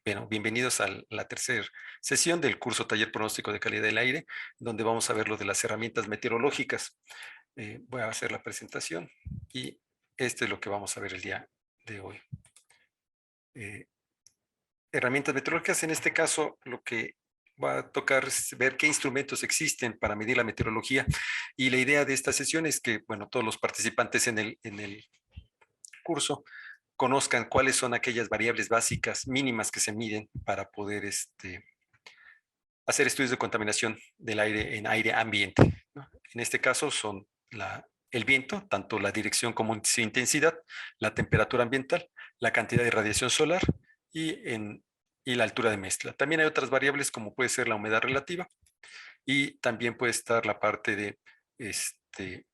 Bueno, bienvenidos a la tercera sesión del curso Taller Pronóstico de Calidad del Aire, donde vamos a ver lo de las herramientas meteorológicas. Voy a hacer la presentación y esto es lo que vamos a ver el día de hoy. Herramientas meteorológicas, en este caso, lo que va a tocar es ver qué instrumentos existen para medir la meteorología. Y la idea de esta sesión es que, bueno, todos los participantes en el curso conozcan cuáles son aquellas variables básicas mínimas que se miden para poder hacer estudios de contaminación del aire en aire ambiente, ¿no? En este caso son el viento, tanto la dirección como su intensidad, la temperatura ambiental, la cantidad de radiación solar y la altura de mezcla. También hay otras variables como puede ser la humedad relativa y también puede estar la parte de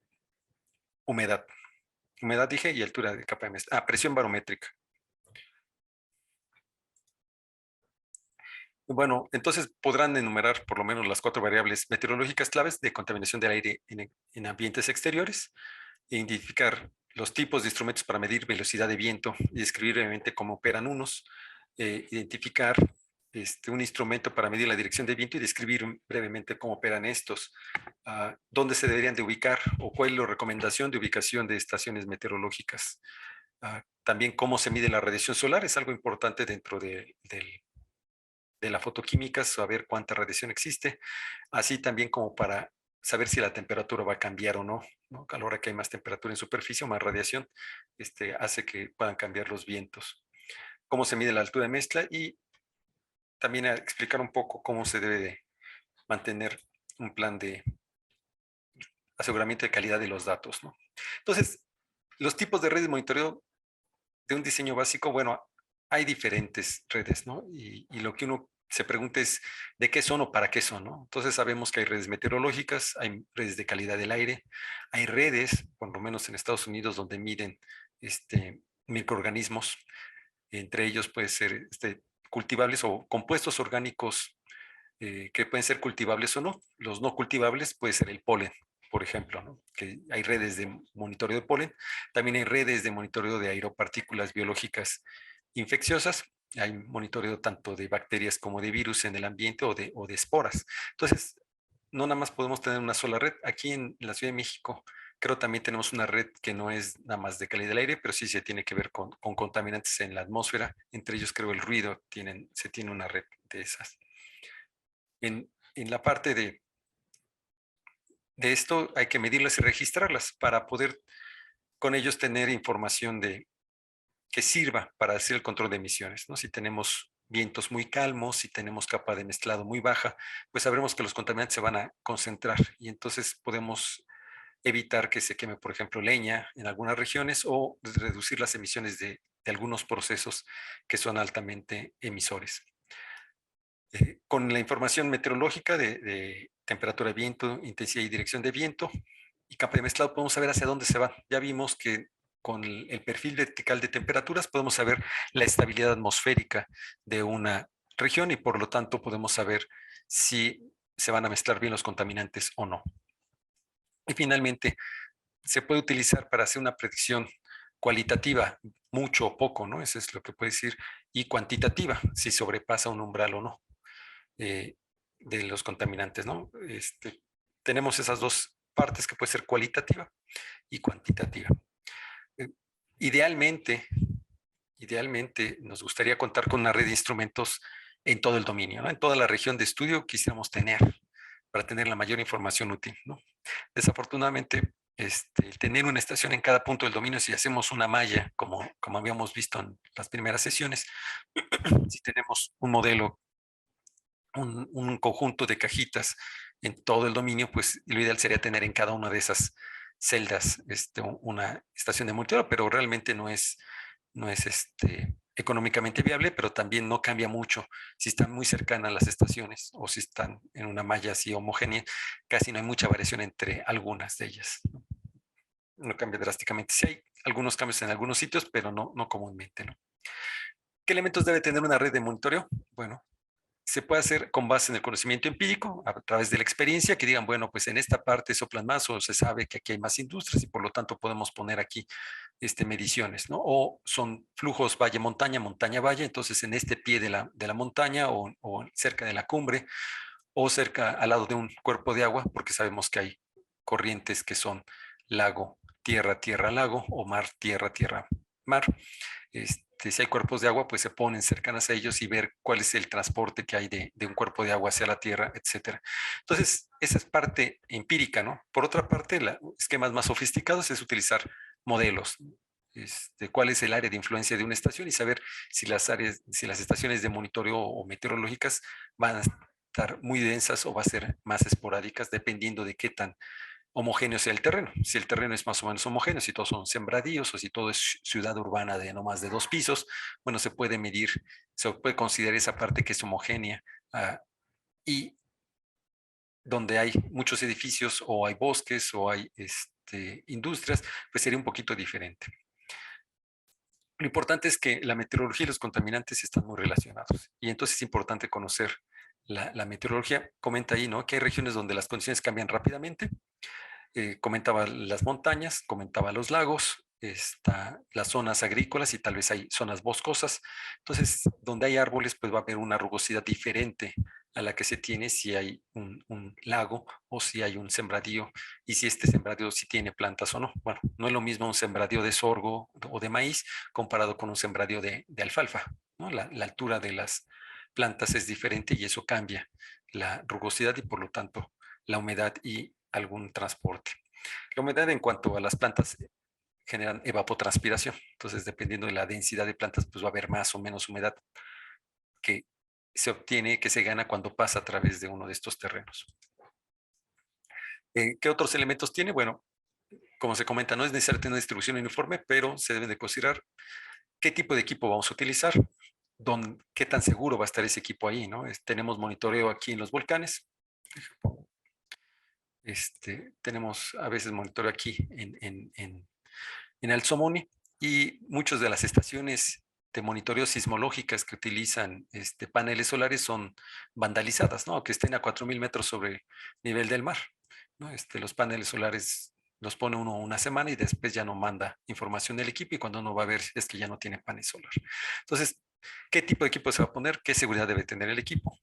humedad. Humedad dije y altura de capa de mezcla. Presión barométrica. Bueno, entonces podrán enumerar por lo menos las 4 variables meteorológicas claves de contaminación del aire en ambientes exteriores, e identificar los tipos de instrumentos para medir velocidad de viento y describir brevemente cómo operan unos, identificar un instrumento para medir la dirección de viento y describir brevemente cómo operan estos, dónde se deberían de ubicar o cuál es la recomendación de ubicación de estaciones meteorológicas. También cómo se mide la radiación solar es algo importante dentro de la fotoquímica, saber cuánta radiación existe, así también como para saber si la temperatura va a cambiar o no, ¿no? A la hora que hay más temperatura en superficie o más radiación, hace que puedan cambiar los vientos. Cómo se mide la altura de mezcla y también a explicar un poco cómo se debe de mantener un plan de aseguramiento de calidad de los datos, ¿no? Entonces, los tipos de redes de monitoreo de un diseño básico, bueno, hay diferentes redes, ¿no? Y lo que uno se pregunta es de qué son o para qué son, ¿no? Entonces sabemos que hay redes meteorológicas, hay redes de calidad del aire, hay redes, por lo menos en Estados Unidos, donde miden microorganismos, entre ellos puede ser cultivables o compuestos orgánicos que pueden ser cultivables o no. Los no cultivables puede ser el polen, por ejemplo, ¿no? Que hay redes de monitoreo de polen, también hay redes de monitoreo de aeropartículas biológicas infecciosas, hay monitoreo tanto de bacterias como de virus en el ambiente o de esporas. Entonces, no nada más podemos tener una sola red. Aquí en la Ciudad de México, creo también tenemos una red que no es nada más de calidad del aire, pero sí se tiene que ver con contaminantes en la atmósfera. Entre ellos, creo, el ruido, se tiene una red de esas. En la parte de esto hay que medirlas y registrarlas para poder con ellos tener información que sirva para hacer el control de emisiones, ¿no? Si tenemos vientos muy calmos, si tenemos capa de mezclado muy baja, pues sabremos que los contaminantes se van a concentrar y entonces podemos evitar que se queme, por ejemplo, leña en algunas regiones o reducir las emisiones de algunos procesos que son altamente emisores. Con la información meteorológica de temperatura de viento, intensidad y dirección de viento y capa de mezclado, podemos saber hacia dónde se va. Ya vimos que con el perfil vertical de temperaturas podemos saber la estabilidad atmosférica de una región y por lo tanto podemos saber si se van a mezclar bien los contaminantes o no. Y finalmente, se puede utilizar para hacer una predicción cualitativa, mucho o poco, ¿no? Eso es lo que puede decir, y cuantitativa, si sobrepasa un umbral o no de los contaminantes, ¿no? Tenemos esas dos partes que puede ser cualitativa y cuantitativa. Eh, idealmente, idealmente nos gustaría contar con una red de instrumentos en todo el dominio, ¿no? En toda la región de estudio quisiéramos tener para tener la mayor información útil, ¿no? Desafortunadamente, tener una estación en cada punto del dominio, si hacemos una malla, como habíamos visto en las primeras sesiones, si tenemos un modelo un conjunto de cajitas en todo el dominio, pues lo ideal sería tener en cada una de esas celdas una estación de monitoreo, pero realmente no es económicamente viable, pero también no cambia mucho si están muy cercanas las estaciones o si están en una malla así homogénea, casi no hay mucha variación entre algunas de ellas. No cambia drásticamente. Sí hay algunos cambios en algunos sitios, pero no comúnmente, ¿no? ¿Qué elementos debe tener una red de monitoreo? Bueno, se puede hacer con base en el conocimiento empírico, a través de la experiencia, que digan, bueno, pues en esta parte soplan más o se sabe que aquí hay más industrias y por lo tanto podemos poner aquí mediciones, ¿no? O son flujos valle-montaña, montaña-valle, entonces en este pie de la montaña o cerca de la cumbre o cerca al lado de un cuerpo de agua, porque sabemos que hay corrientes que son lago, tierra, tierra, lago o mar, tierra, tierra, mar. Si hay cuerpos de agua, pues se ponen cercanas a ellos y ver cuál es el transporte que hay de un cuerpo de agua hacia la tierra, etcétera. Entonces, esa es parte empírica, ¿no? Por otra parte, esquemas más sofisticados es utilizar modelos. Cuál es el área de influencia de una estación y saber si si las estaciones de monitoreo o meteorológicas van a estar muy densas o va a ser más esporádicas, dependiendo de qué tan homogéneo sea el terreno. Si el terreno es más o menos homogéneo, si todos son sembradíos o si todo es ciudad urbana de no más de 2 pisos, bueno, se puede medir, se puede considerar esa parte que es homogénea y donde hay muchos edificios o hay bosques o hay industrias, pues sería un poquito diferente. Lo importante es que la meteorología y los contaminantes están muy relacionados y entonces es importante conocer la meteorología. Comenta ahí, ¿no? Que hay regiones donde las condiciones cambian rápidamente. Comentaba las montañas, comentaba los lagos, las zonas agrícolas y tal vez hay zonas boscosas. Entonces, donde hay árboles, pues va a haber una rugosidad diferente a la que se tiene si hay un lago o si hay un sembradío y si este sembradío sí tiene plantas o no. Bueno, no es lo mismo un sembradío de sorgo o de maíz comparado con un sembradío de alfalfa, ¿no? La altura de las plantas es diferente y eso cambia la rugosidad y por lo tanto la humedad y algún transporte. La humedad en cuanto a las plantas generan evapotranspiración, entonces dependiendo de la densidad de plantas, pues va a haber más o menos humedad que se obtiene, que se gana cuando pasa a través de uno de estos terrenos. ¿Qué otros elementos tiene? Bueno, como se comenta, no es necesario tener una distribución uniforme, pero se debe de considerar qué tipo de equipo vamos a utilizar, qué tan seguro va a estar ese equipo ahí, ¿no? Tenemos monitoreo aquí en los volcanes, tenemos a veces monitoreo aquí en Alzomoni y muchas de las estaciones de monitoreo sismológicas que utilizan paneles solares son vandalizadas, ¿no? Que estén a 4.000 metros sobre nivel del mar, ¿no? Los paneles solares los pone uno una semana y después ya no manda información del equipo y cuando uno va a ver es que ya no tiene panel solar. Entonces, ¿qué tipo de equipo se va a poner? ¿Qué seguridad debe tener el equipo?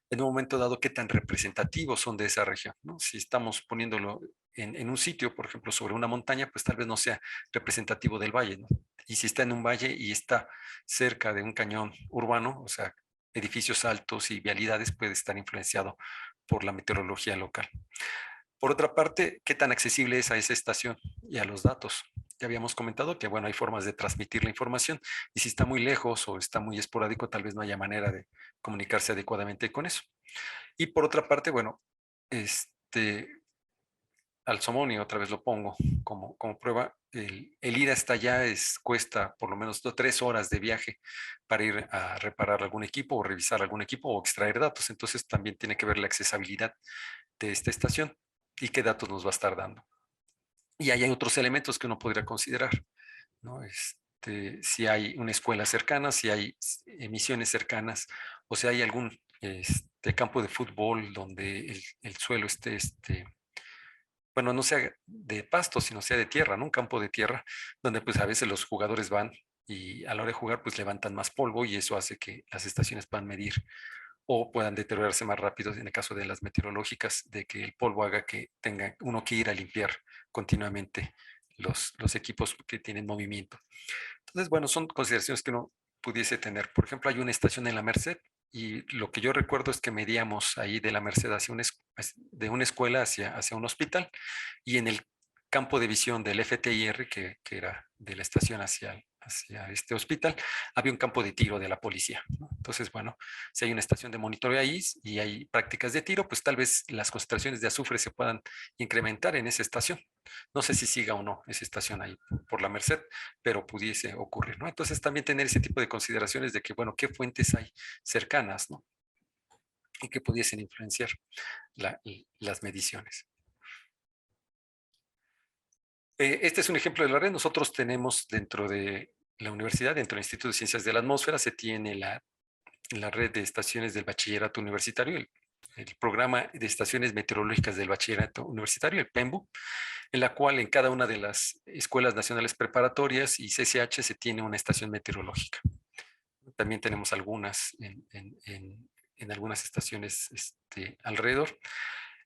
En un momento dado qué tan representativos son de esa región, ¿no? Si estamos poniéndolo en un sitio, por ejemplo, sobre una montaña, pues tal vez no sea representativo del valle, ¿no? Y si está en un valle y está cerca de un cañón urbano, o sea, edificios altos y vialidades, puede estar influenciado por la meteorología local. Por otra parte, ¿qué tan accesible es a esa estación y a los datos? Ya habíamos comentado que, bueno, hay formas de transmitir la información y si está muy lejos o está muy esporádico, tal vez no haya manera de comunicarse adecuadamente con eso. Y por otra parte, bueno, al Somoni, otra vez lo pongo como prueba, el ir hasta allá cuesta por lo menos 3 horas de viaje para ir a reparar algún equipo o revisar algún equipo o extraer datos. Entonces también tiene que ver la accesibilidad de esta estación y qué datos nos va a estar dando. Y ahí hay otros elementos que uno podría considerar, ¿no? Si hay una escuela cercana, si hay emisiones cercanas, o si hay algún campo de fútbol donde el suelo esté, bueno, no sea de pasto, sino sea de tierra, ¿no? Un campo de tierra, donde pues a veces los jugadores van y a la hora de jugar pues levantan más polvo y eso hace que las estaciones puedan medir o puedan deteriorarse más rápido en el caso de las meteorológicas, de que el polvo haga que tenga uno que ir a limpiar continuamente los equipos que tienen movimiento. Entonces, bueno, son consideraciones que uno pudiese tener. Por ejemplo, hay una estación en la Merced y lo que yo recuerdo es que medíamos ahí de la Merced hacia de una escuela hacia un hospital y en el campo de visión del FTIR, que era de la estación hacia este hospital, había un campo de tiro de la policía, ¿no? Entonces, bueno, si hay una estación de monitoreo ahí y hay prácticas de tiro, pues tal vez las concentraciones de azufre se puedan incrementar en esa estación. No sé si siga o no esa estación ahí por la Merced, pero pudiese ocurrir, ¿no? Entonces también tener ese tipo de consideraciones de que, bueno, qué fuentes hay cercanas, ¿no? Y que pudiesen influenciar las mediciones. Este es un ejemplo de la red. Nosotros tenemos dentro de la universidad, dentro del Instituto de Ciencias de la Atmósfera, se tiene la red de estaciones del bachillerato universitario, el programa de estaciones meteorológicas del bachillerato universitario, el PEMBU, en la cual en cada una de las escuelas nacionales preparatorias y CCH se tiene una estación meteorológica. También tenemos algunas en algunas estaciones alrededor,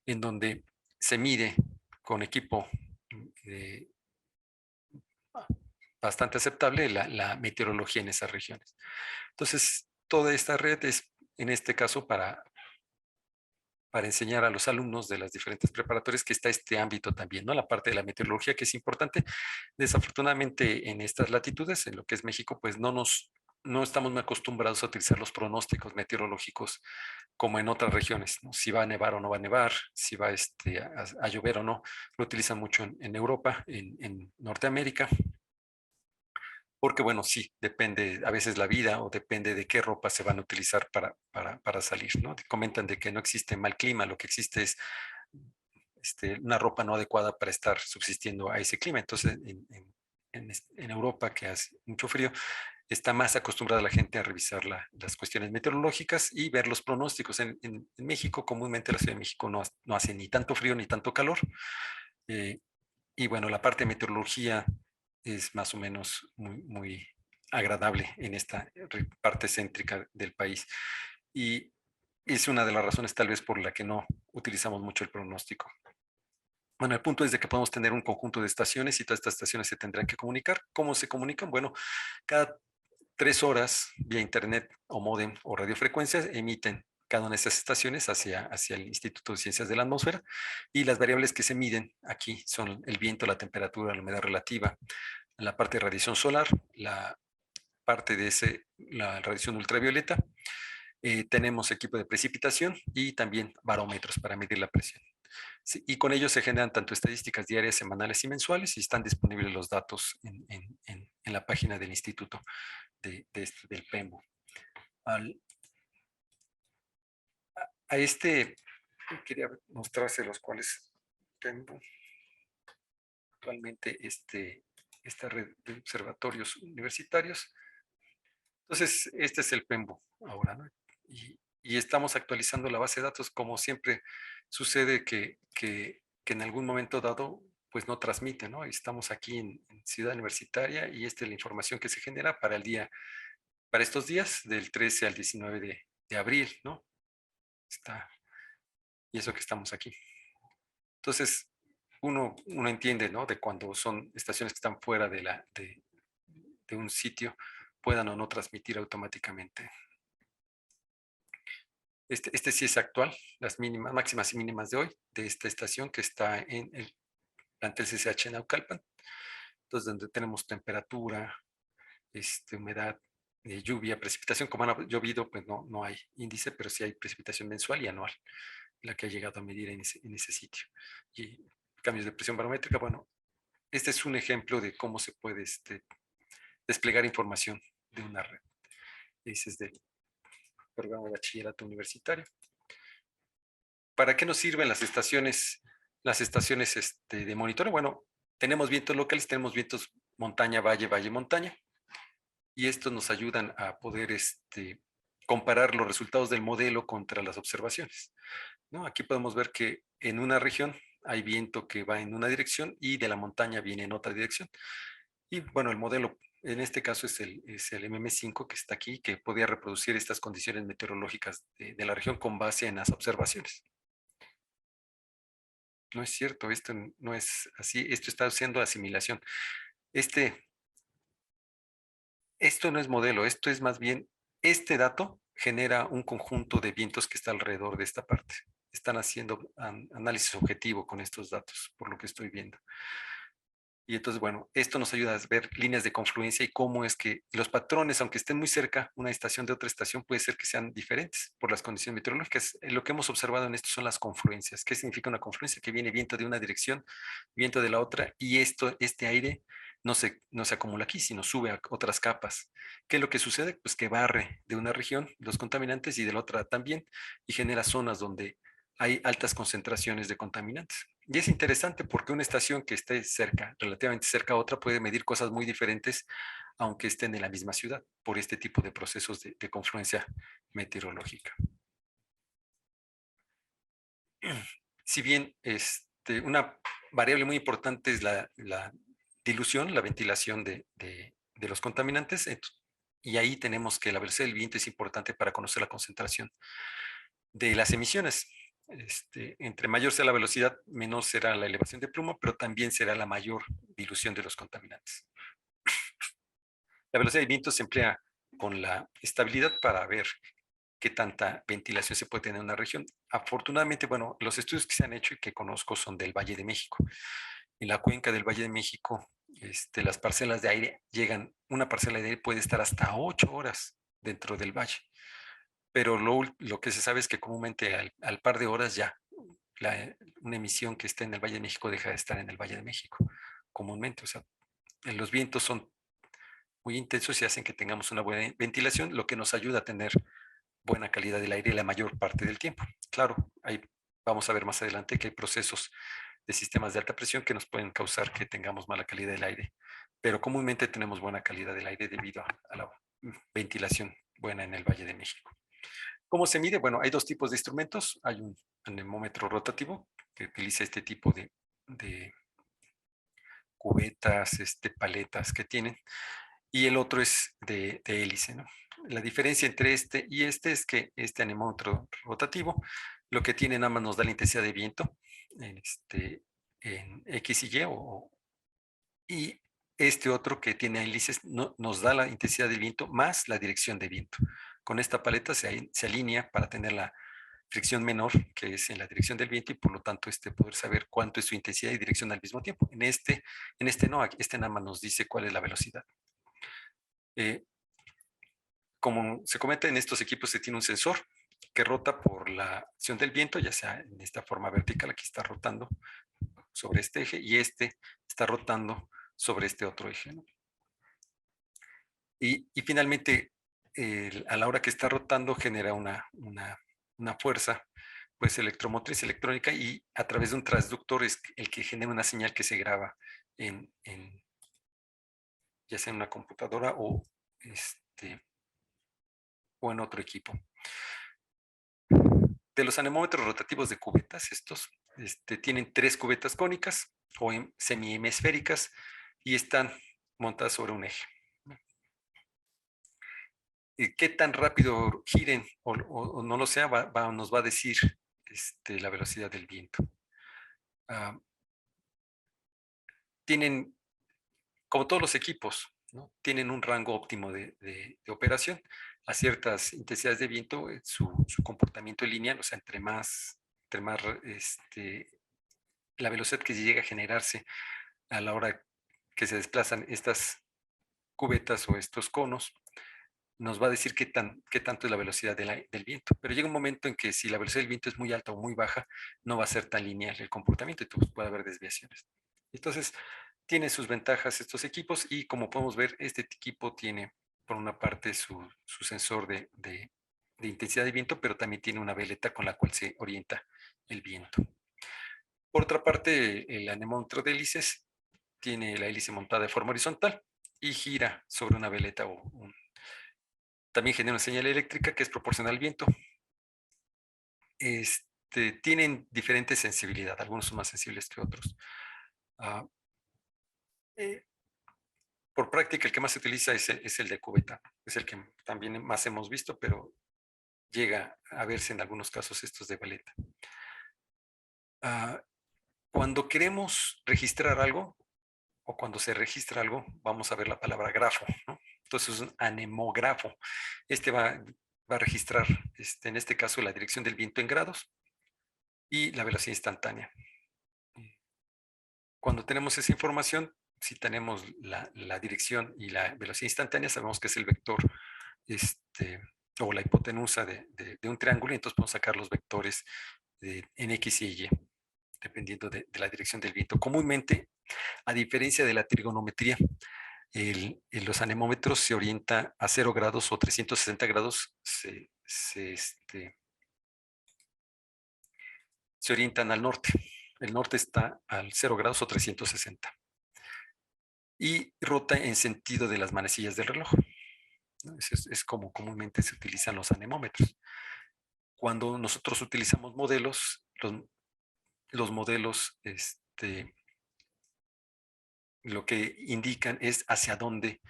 en donde se mide con equipo eh, bastante aceptable la meteorología en esas regiones. Entonces, toda esta red es, en este caso, para enseñar a los alumnos de las diferentes preparatorias que está este ámbito también, ¿no? La parte de la meteorología que es importante. Desafortunadamente en estas latitudes, en lo que es México, pues no estamos muy acostumbrados a utilizar los pronósticos meteorológicos como en otras regiones, ¿no? Si va a nevar o no va a nevar, si va a llover o no. Lo utilizan mucho en Europa, en Norteamérica, porque bueno, sí, depende a veces la vida o depende de qué ropa se van a utilizar para salir, ¿no? Comentan de que no existe mal clima, lo que existe es una ropa no adecuada para estar subsistiendo a ese clima. Entonces, en Europa, que hace mucho frío, está más acostumbrada la gente a revisar las cuestiones meteorológicas y ver los pronósticos. En México, comúnmente la Ciudad de México no hace ni tanto frío ni tanto calor. eh, y bueno, la parte de meteorología es más o menos muy agradable en esta parte céntrica del país. Y es una de las razones tal vez por la que no utilizamos mucho el pronóstico. Bueno, el punto es de que podemos tener un conjunto de estaciones y todas estas estaciones se tendrán que comunicar. ¿Cómo se comunican? Bueno, cada 3 horas vía internet o módem o radiofrecuencias emiten cada una de estas estaciones hacia el Instituto de Ciencias de la Atmósfera, y las variables que se miden aquí son el viento, la temperatura, la humedad relativa, la parte de radiación solar, la parte de la radiación ultravioleta. Tenemos equipo de precipitación y también barómetros para medir la presión. Sí, y con ellos se generan tanto estadísticas diarias, semanales y mensuales, y están disponibles los datos en la página del instituto del PEMBO. A quería mostrarse los cuales PEMBO actualmente esta red de observatorios universitarios. Entonces, este es el PEMBO ahora, ¿no? Y estamos actualizando la base de datos, como siempre sucede que en algún momento dado pues no transmite, ¿no? Estamos aquí en Ciudad Universitaria y esta es la información que se genera para estos días, del 13 al 19 de abril, ¿no? Y eso que estamos aquí. Entonces, uno entiende, ¿no? De cuando son estaciones que están fuera de un sitio, puedan o no transmitir automáticamente. Este sí es actual, las mínimas, máximas y mínimas de hoy, de esta estación que está en el plantel CCH en Naucalpan. Entonces, donde tenemos temperatura, humedad, lluvia, precipitación. Como ha llovido, pues no hay índice, pero sí hay precipitación mensual y anual, la que ha llegado a medir en ese sitio. Y cambios de presión barométrica, bueno, este es un ejemplo de cómo se puede desplegar información de una red. Ese es del programa de bachillerato universitario. ¿Para qué nos sirven las estaciones de monitoreo? Bueno, tenemos vientos locales, tenemos vientos montaña, valle, valle, montaña, y estos nos ayudan a poder comparar los resultados del modelo contra las observaciones, ¿no? Aquí podemos ver que en una región hay viento que va en una dirección y de la montaña viene en otra dirección. Y bueno, el modelo en este caso es el MM5 que está aquí, que podía reproducir estas condiciones meteorológicas de la región con base en las observaciones. No es cierto, esto no es así, esto está haciendo asimilación. Este, Esto no es modelo, esto es más bien, este dato genera un conjunto de vientos que está alrededor de esta parte. Están haciendo análisis objetivo con estos datos, por lo que estoy viendo. Y entonces, bueno, esto nos ayuda a ver líneas de confluencia y cómo es que los patrones, aunque estén muy cerca, una estación de otra estación, puede ser que sean diferentes por las condiciones meteorológicas. Lo que hemos observado en esto son las confluencias. ¿Qué significa una confluencia? Que viene viento de una dirección, viento de la otra, y este aire no se acumula aquí, sino sube a otras capas. ¿Qué es lo que sucede? Pues que barre de una región los contaminantes y de la otra también, y genera zonas donde hay altas concentraciones de contaminantes. Y es interesante porque una estación que esté cerca, relativamente cerca a otra, puede medir cosas muy diferentes aunque estén en la misma ciudad, por este tipo de procesos de confluencia meteorológica. Si bien una variable muy importante es la dilución, la ventilación de los contaminantes, y ahí tenemos que la velocidad del viento es importante para conocer la concentración de las emisiones. Entre mayor sea la velocidad, menor será la elevación de pluma, pero también será la mayor dilución de los contaminantes. La velocidad del viento se emplea con la estabilidad para ver qué tanta ventilación se puede tener en una región. Afortunadamente, bueno, los estudios que se han hecho y que conozco son del Valle de México. En la cuenca del Valle de México, las parcelas de aire una parcela de aire puede estar hasta 8 horas dentro del valle. Pero lo que se sabe es que comúnmente al par de horas ya una emisión que esté en el Valle de México deja de estar en el Valle de México, comúnmente. O sea, los vientos son muy intensos y hacen que tengamos una buena ventilación, lo que nos ayuda a tener buena calidad del aire la mayor parte del tiempo. Claro, ahí vamos a ver más adelante que hay procesos de sistemas de alta presión que nos pueden causar que tengamos mala calidad del aire, pero comúnmente tenemos buena calidad del aire debido a la ventilación buena en el Valle de México. ¿Cómo se mide? Bueno, hay dos tipos de instrumentos. Hay un anemómetro rotativo que utiliza este tipo de cubetas, paletas que tienen, y el otro es de hélice, ¿no? La diferencia entre este y este es que este anemómetro rotativo lo que tiene nada más nos da la intensidad de viento en X y Y, y este otro que tiene hélices nos da la intensidad del viento más la dirección de viento. Con esta paleta se alinea para tener la fricción menor, que es en la dirección del viento, y por lo tanto poder saber cuánto es su intensidad y dirección al mismo tiempo. En este no, este nada más nos dice cuál es la velocidad. Como se comenta, en estos equipos se tiene un sensor que rota por la acción del viento, ya sea en esta forma vertical, aquí está rotando sobre este eje, y está rotando sobre este otro eje, ¿no? Y finalmente, a la hora que está rotando, genera una fuerza, pues electromotriz, electrónica, y a través de un transductor es el que genera una señal que se graba ya sea en una computadora o en otro equipo. De los anemómetros rotativos de cubetas, estos tienen 3 cubetas cónicas o semi-hemisféricas y están montadas sobre un eje. Qué tan rápido giren o no lo sea, nos va a decir la velocidad del viento. Tienen, como todos los equipos, ¿no? Tienen un rango óptimo de operación. A ciertas intensidades de viento, su comportamiento es lineal, o sea, entre más la velocidad que llega a generarse a la hora que se desplazan estas cubetas o estos conos, nos va a decir qué tanto es la velocidad del viento. Pero llega un momento en que si la velocidad del viento es muy alta o muy baja, no va a ser tan lineal el comportamiento y puede haber desviaciones. Entonces, tiene sus ventajas estos equipos, y como podemos ver, este equipo tiene por una parte su sensor de intensidad de viento, pero también tiene una veleta con la cual se orienta el viento. Por otra parte, el anemómetro de hélices tiene la hélice montada de forma horizontal y gira sobre una veleta también genera una señal eléctrica que es proporcional al viento. Tienen diferente sensibilidad, algunos son más sensibles que otros. Por práctica, el que más se utiliza es el de cubeta, es el que también más hemos visto, pero llega a verse en algunos casos estos de veleta. Cuando queremos registrar algo, o cuando se registra algo, vamos a ver la palabra grafo, ¿no? Entonces es un anemógrafo. Va a registrar, en este caso, la dirección del viento en grados y la velocidad instantánea. Cuando tenemos esa información, si tenemos la dirección y la velocidad instantánea, sabemos que es el vector o la hipotenusa de un triángulo, y entonces podemos sacar los vectores en X y Y, dependiendo de la dirección del viento. Comúnmente, a diferencia de la trigonometría, los anemómetros se orientan a 0 grados o 360 grados, se orientan al norte. El norte está al 0 grados o 360. y rota en sentido de las manecillas del reloj, ¿no? Es como comúnmente se utilizan los anemómetros. Cuando nosotros utilizamos modelos, los modelos lo que indican es hacia dónde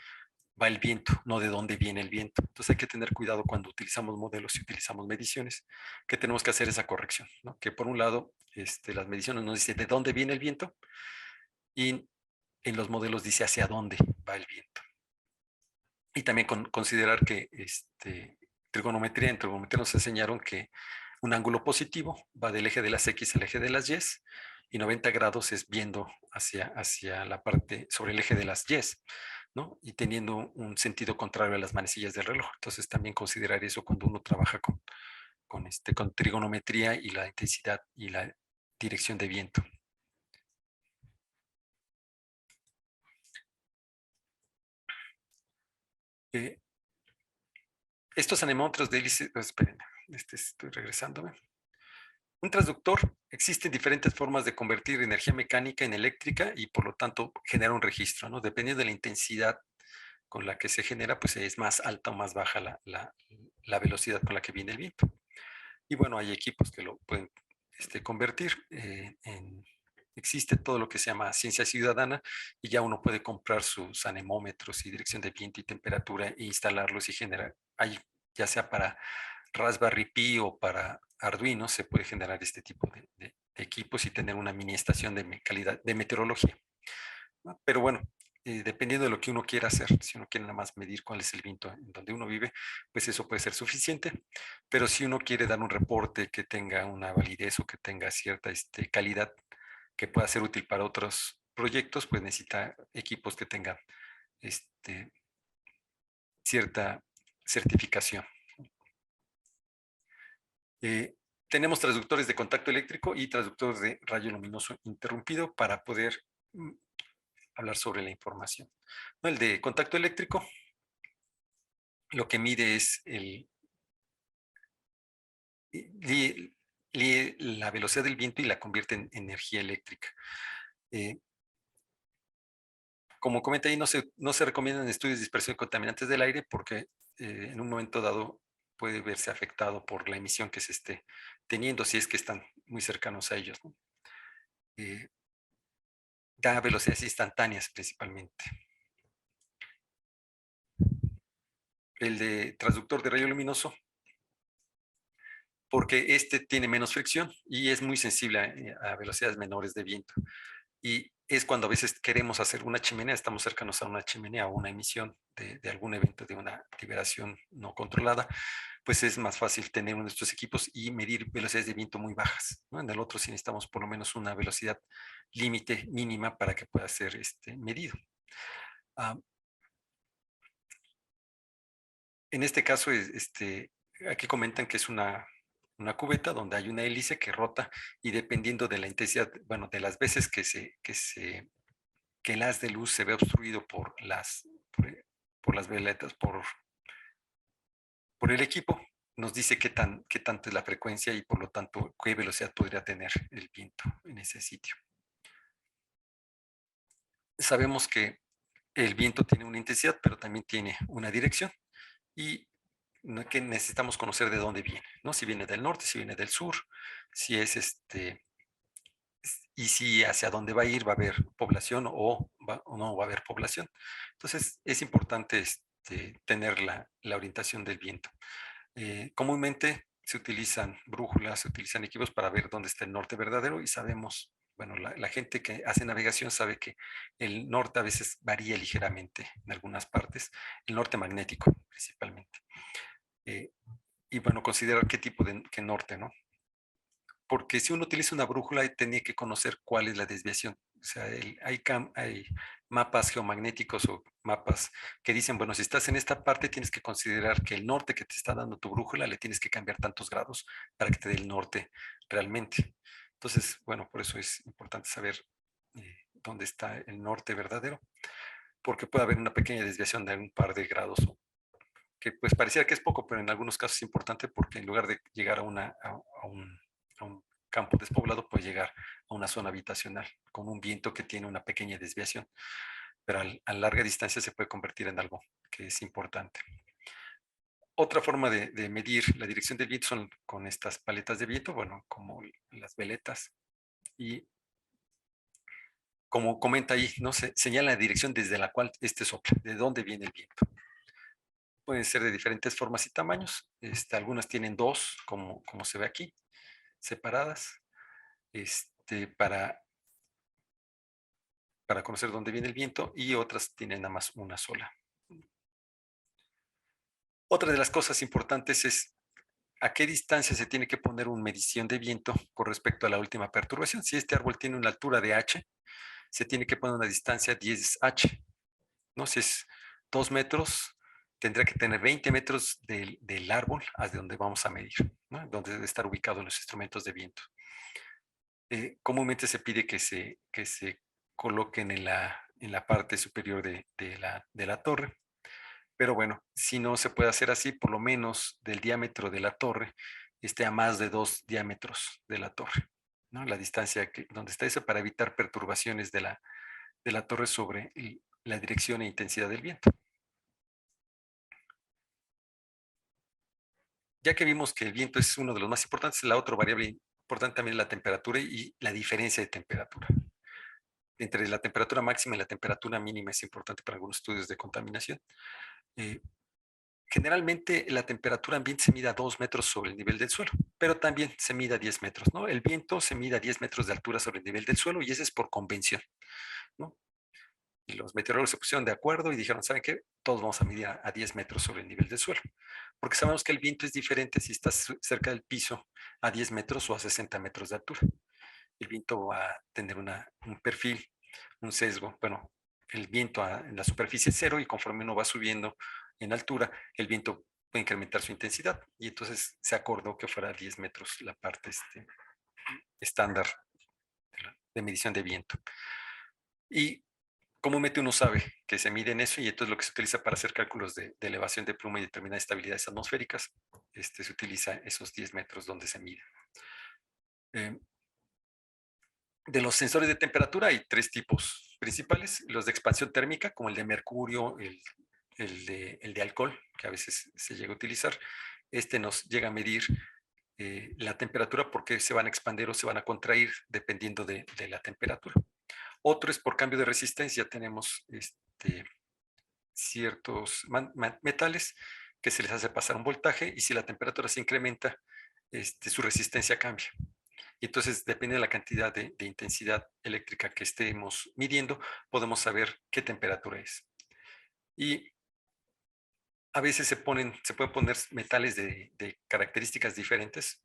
va el viento, no de dónde viene el viento. Entonces hay que tener cuidado cuando utilizamos modelos y utilizamos mediciones, que tenemos que hacer esa corrección, ¿no? Que por un lado, las mediciones nos dicen de dónde viene el viento y en los modelos dice hacia dónde va el viento. Y también considerar que en trigonometría nos enseñaron que un ángulo positivo va del eje de las X al eje de las Y 90 grados es viendo hacia la parte sobre el eje de las Y, ¿no? Y teniendo un sentido contrario a las manecillas del reloj. Entonces también considerar eso cuando uno trabaja con trigonometría y la intensidad y la dirección de viento. Eh, estos anemómetros de hélice, espérenme, estoy regresándome. Un transductor, existen diferentes formas de convertir energía mecánica en eléctrica y por lo tanto genera un registro, ¿no? Dependiendo de la intensidad con la que se genera, pues es más alta o más baja la velocidad con la que viene el viento. Y bueno, hay equipos que lo pueden convertir existe todo lo que se llama ciencia ciudadana y ya uno puede comprar sus anemómetros y dirección de viento y temperatura e instalarlos y generar, ahí, ya sea para Raspberry Pi o para Arduino, se puede generar este tipo de equipos y tener una mini estación de calidad de meteorología, ¿no? Pero bueno, dependiendo de lo que uno quiera hacer, si uno quiere nada más medir cuál es el viento en donde uno vive, pues eso puede ser suficiente. Pero si uno quiere dar un reporte que tenga una validez o que tenga cierta calidad que pueda ser útil para otros proyectos, pues necesita equipos que tengan cierta certificación. Tenemos transductores de contacto eléctrico y transductores de rayo luminoso interrumpido para poder hablar sobre la información. El de contacto eléctrico lo que mide es la velocidad del viento y la convierte en energía eléctrica. Como comenta ahí, no se recomiendan estudios de dispersión de contaminantes del aire porque en un momento dado puede verse afectado por la emisión que se esté teniendo si es que están muy cercanos a ellos, ¿no? Da velocidades instantáneas principalmente. El de transductor de rayo luminoso, porque tiene menos fricción y es muy sensible a velocidades menores de viento. Y es cuando a veces queremos hacer una chimenea, estamos cercanos a una chimenea o una emisión de algún evento de una liberación no controlada, pues es más fácil tener uno de estos equipos y medir velocidades de viento muy bajas, ¿no? En el otro sí necesitamos por lo menos una velocidad límite mínima para que pueda ser medido. En este caso, aquí comentan que es una cubeta donde hay una hélice que rota y dependiendo de la intensidad, bueno, de las veces que el haz de luz se ve obstruido por las veletas, por el equipo, nos dice qué tanto es la frecuencia y por lo tanto qué velocidad podría tener el viento en ese sitio. Sabemos que el viento tiene una intensidad, pero también tiene una dirección y que necesitamos conocer de dónde viene, ¿no? Si viene del norte, si viene del sur, si es y si hacia dónde va a ir va a haber población o no va a haber población. Entonces es importante tener la orientación del viento. Comúnmente se utilizan brújulas, se utilizan equipos para ver dónde está el norte verdadero y sabemos, bueno, la gente que hace navegación sabe que el norte a veces varía ligeramente en algunas partes, el norte magnético principalmente. Y bueno, considerar qué tipo de qué norte, ¿no? Porque si uno utiliza una brújula, tenía que conocer cuál es la desviación. O sea, hay mapas geomagnéticos o mapas que dicen, bueno, si estás en esta parte, tienes que considerar que el norte que te está dando tu brújula le tienes que cambiar tantos grados para que te dé el norte realmente. Entonces, bueno, por eso es importante saber dónde está el norte verdadero, porque puede haber una pequeña desviación de un par de grados, que pues pareciera que es poco, pero en algunos casos es importante porque en lugar de llegar a un campo despoblado, puede llegar a una zona habitacional con un viento que tiene una pequeña desviación. pero a larga distancia se puede convertir en algo que es importante. Otra forma de medir la dirección del viento son con estas paletas de viento, bueno, como las veletas. Y como comenta ahí, ¿no? Se señala la dirección desde la cual este sopla, de dónde viene el viento. Pueden ser de diferentes formas y tamaños. Algunas tienen dos, como se ve aquí, separadas, para conocer dónde viene el viento, y otras tienen nada más una sola. Otra de las cosas importantes es a qué distancia se tiene que poner una medición de viento con respecto a la última perturbación. Si este árbol tiene una altura de h, se tiene que poner una distancia 10h. ¿No? Si es 2 metros, tendrá que tener 20 metros del árbol hacia donde vamos a medir, ¿no? Donde debe estar ubicado los instrumentos de viento. Comúnmente se pide que se coloquen en la parte superior de la torre, pero bueno, si no se puede hacer así, por lo menos del diámetro de la torre esté a más de 2 diámetros de la torre, ¿no? La distancia donde está eso, para evitar perturbaciones de la torre sobre la dirección e intensidad del viento. Ya que vimos que el viento es uno de los más importantes, la otra variable importante también es la temperatura y la diferencia de temperatura. Entre la temperatura máxima y la temperatura mínima es importante para algunos estudios de contaminación. Eh, Generalmente la temperatura ambiente se mide a 2 metros sobre el nivel del suelo, pero también se mide a 10 metros, ¿no? El viento se mide a 10 metros de altura sobre el nivel del suelo, y ese es por convención, ¿no? Y los meteorólogos se pusieron de acuerdo y dijeron, ¿saben qué? Todos vamos a medir a 10 metros sobre el nivel del suelo, porque sabemos que el viento es diferente si estás cerca del piso a 10 metros o a 60 metros de altura. El viento va a tener un perfil, un sesgo. Bueno, el viento en la superficie es cero, y conforme uno va subiendo en altura, el viento puede incrementar su intensidad, y entonces se acordó que fuera 10 metros la parte estándar de medición de viento. Y comúnmente uno sabe que se mide en eso, y entonces lo que se utiliza para hacer cálculos de elevación de pluma y determinar estabilidades atmosféricas, se utiliza esos 10 metros donde se mide. De los sensores de temperatura hay tres tipos principales: los de expansión térmica, como el de mercurio, el de alcohol, que a veces se llega a utilizar. Nos llega a medir la temperatura, porque se van a expandir o se van a contraer dependiendo de la temperatura. Otro es por cambio de resistencia. Tenemos ciertos metales que se les hace pasar un voltaje, y si la temperatura se incrementa, su resistencia cambia. Y entonces, depende de la cantidad de intensidad eléctrica que estemos midiendo, podemos saber qué temperatura es. Y a veces se pueden poner metales de características diferentes,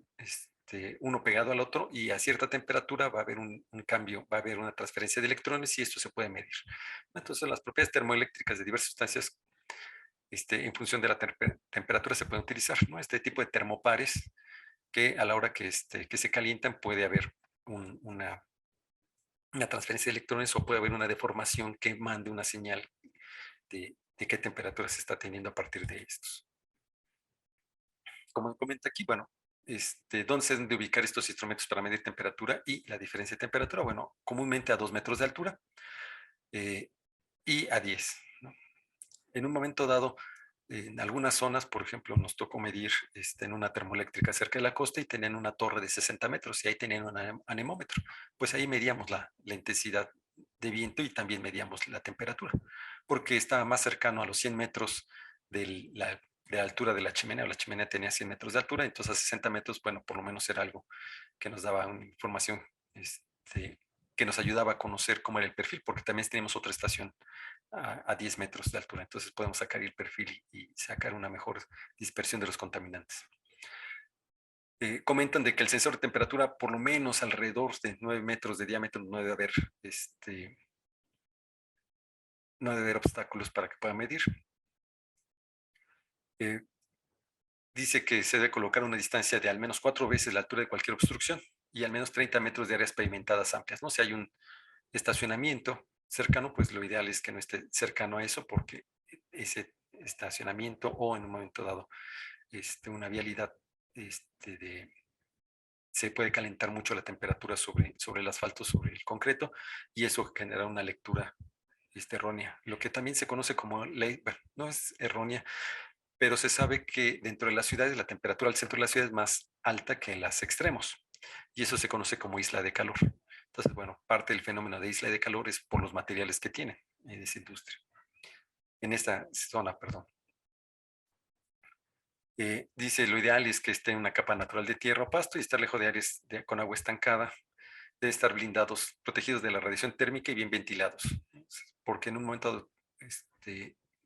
uno pegado al otro, y a cierta temperatura va a haber un cambio, va a haber una transferencia de electrones, y esto se puede medir. Entonces, las propiedades termoeléctricas de diversas sustancias, en función de la temperatura, se pueden utilizar, ¿no? Este tipo de termopares, que a la hora que se calientan puede haber una transferencia de electrones, o puede haber una deformación que mande una señal de qué temperatura se está teniendo a partir de estos. Como comenta aquí, bueno, ¿dónde se deben de ubicar estos instrumentos para medir temperatura y la diferencia de temperatura? Bueno, comúnmente a 2 metros de altura, y a 10, ¿no? En un momento dado, en algunas zonas, por ejemplo, nos tocó medir en una termoeléctrica cerca de la costa, y tenían una torre de 60 metros, y ahí tenían un anemómetro. Pues ahí medíamos la intensidad de viento, y también medíamos la temperatura, porque estaba más cercano a los 100 metros de la altura de la chimenea, o la chimenea tenía 100 metros de altura. Entonces a 60 metros, bueno, por lo menos era algo que nos daba una información que nos ayudaba a conocer cómo era el perfil, porque también tenemos otra estación a 10 metros de altura. Entonces podemos sacar el perfil y sacar una mejor dispersión de los contaminantes. Comentan de que el sensor de temperatura, por lo menos alrededor de 9 metros de diámetro, no debe haber, no debe haber obstáculos para que pueda medir. Dice que se debe colocar una distancia de al menos 4 veces la altura de cualquier obstrucción, y al menos 30 metros de áreas pavimentadas amplias, ¿no? Si hay un estacionamiento cercano, pues lo ideal es que no esté cercano a eso, porque ese estacionamiento, o en un momento dado una vialidad, se puede calentar mucho la temperatura sobre el asfalto, sobre el concreto, y eso genera una lectura errónea. Lo que también se conoce como ley, bueno, no es errónea, pero se sabe que dentro de las ciudades la temperatura al centro de la ciudad es más alta que en los extremos, y eso se conoce como isla de calor. Entonces, bueno, parte del fenómeno de isla de calor es por los materiales que tiene en esa industria, en esta zona, perdón. Dice, lo ideal es que esté en una capa natural de tierra o pasto y estar lejos de áreas con agua estancada. Debe estar blindados, protegidos de la radiación térmica y bien ventilados, porque en un momento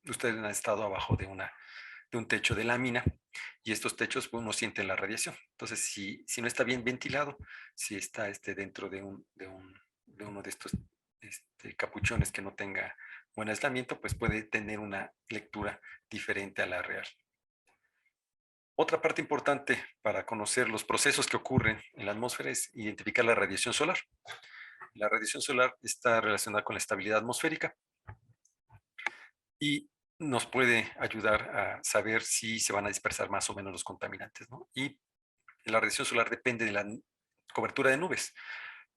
ustedes han estado abajo de un techo de lámina y estos techos pues, uno siente la radiación. Entonces, si no está bien ventilado, si está dentro de uno de estos capuchones que no tenga buen aislamiento, pues puede tener una lectura diferente a la real. Otra parte importante para conocer los procesos que ocurren en la atmósfera es identificar la radiación solar. La radiación solar está relacionada con la estabilidad atmosférica y nos puede ayudar a saber si se van a dispersar más o menos los contaminantes, ¿no? Y la radiación solar depende de la cobertura de nubes.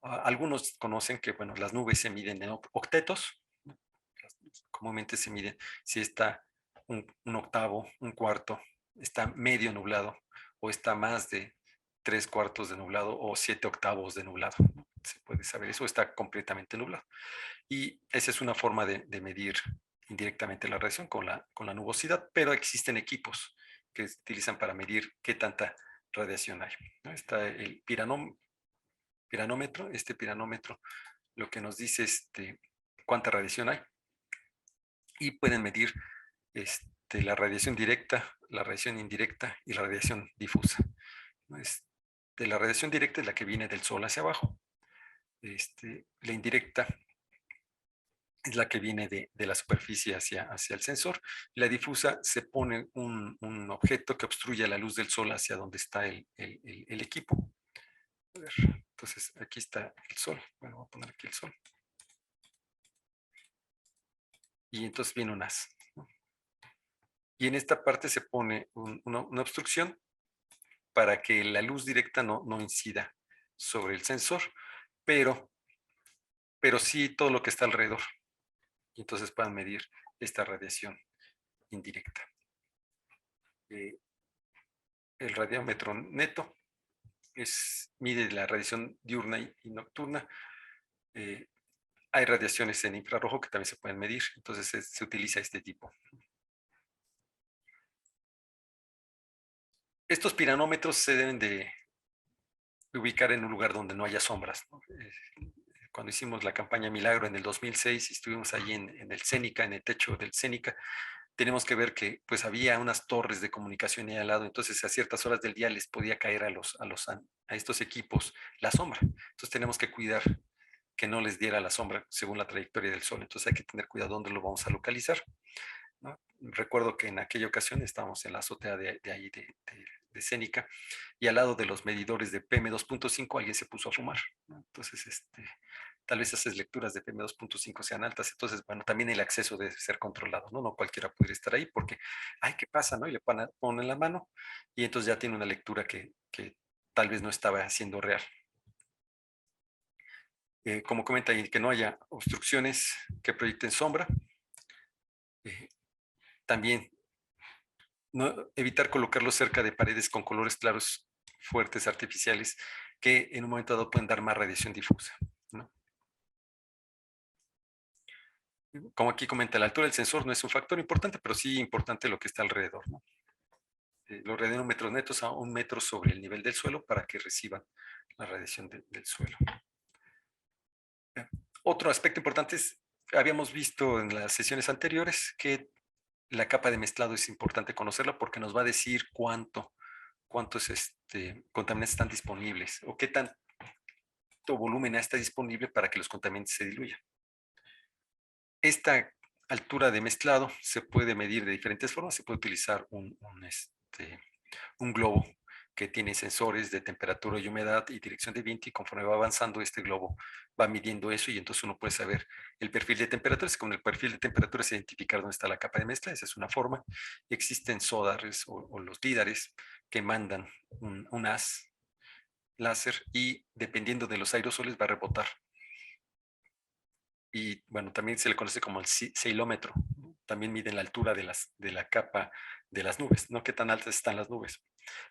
Algunos conocen que, bueno, las nubes se miden en octetos. Comúnmente se miden si está un octavo, un cuarto, está medio nublado o está más de 3/4 de nublado o 7/8 de nublado. Se puede saber eso, está completamente nublado. Y esa es una forma de medir indirectamente la radiación con la nubosidad, pero existen equipos que se utilizan para medir qué tanta radiación hay, ¿no? Está el piranómetro. Este piranómetro lo que nos dice es cuánta radiación hay y pueden medir la radiación directa, la radiación indirecta y la radiación difusa. ¿No? La radiación directa es la que viene del sol hacia abajo. La indirecta es la que viene de la superficie hacia el sensor. La difusa se pone un objeto que obstruye la luz del sol hacia donde está el equipo. A ver, entonces, aquí está el sol. Bueno, voy a poner aquí el sol. Y entonces viene un haz, ¿no? Y en esta parte se pone una obstrucción para que la luz directa no incida sobre el sensor, pero, pero sí todo lo que está alrededor. Y entonces puedan medir esta radiación indirecta. El radiómetro neto mide la radiación diurna y nocturna. Hay radiaciones en infrarrojo que también se pueden medir, entonces se utiliza este tipo. Estos piranómetros se deben de ubicar en un lugar donde no haya sombras, ¿no? Cuando hicimos la campaña Milagro en el 2006, estuvimos ahí en el Cénica, en el techo del Cénica, tenemos que ver que pues había unas torres de comunicación ahí al lado, entonces a ciertas horas del día les podía caer a estos equipos la sombra. Entonces tenemos que cuidar que no les diera la sombra según la trayectoria del sol. Entonces hay que tener cuidado dónde lo vamos a localizar, ¿no? Recuerdo que en aquella ocasión estábamos en la azotea de ahí de Cénica y al lado de los medidores de PM2.5 alguien se puso a fumar, ¿no? Entonces, tal vez esas lecturas de PM2.5 sean altas, entonces, bueno, también el acceso debe ser controlado, ¿no? No cualquiera puede estar ahí porque, ay, ¿qué pasa, no? Y le ponen la mano y entonces ya tiene una lectura que tal vez no estaba siendo real. Como comenta ahí, que no haya obstrucciones que proyecten sombra. Eh, También evitar colocarlos cerca de paredes con colores claros, fuertes, artificiales, que en un momento dado pueden dar más radiación difusa, ¿no? Como aquí comenta, la altura del sensor no es un factor importante, pero sí importante lo que está alrededor, ¿no? Los radianómetros netos a 1 metro sobre el nivel del suelo para que reciban la radiación del suelo. Otro aspecto importante es, habíamos visto en las sesiones anteriores que la capa de mezclado es importante conocerla porque nos va a decir cuántos contaminantes están disponibles o qué tanto volumen está disponible para que los contaminantes se diluyan. Esta altura de mezclado se puede medir de diferentes formas. Se puede utilizar un globo que tiene sensores de temperatura y humedad y dirección de viento, y conforme va avanzando este globo va midiendo eso y entonces uno puede saber el perfil de temperaturas. Con el perfil de temperaturas identificar dónde está la capa de mezcla, esa es una forma. Existen sodares o los lídares que mandan un haz láser y dependiendo de los aerosoles va a rebotar y bueno, también se le conoce como el ceilómetro, ¿no? También miden la altura de la capa de las nubes, no qué tan altas están las nubes,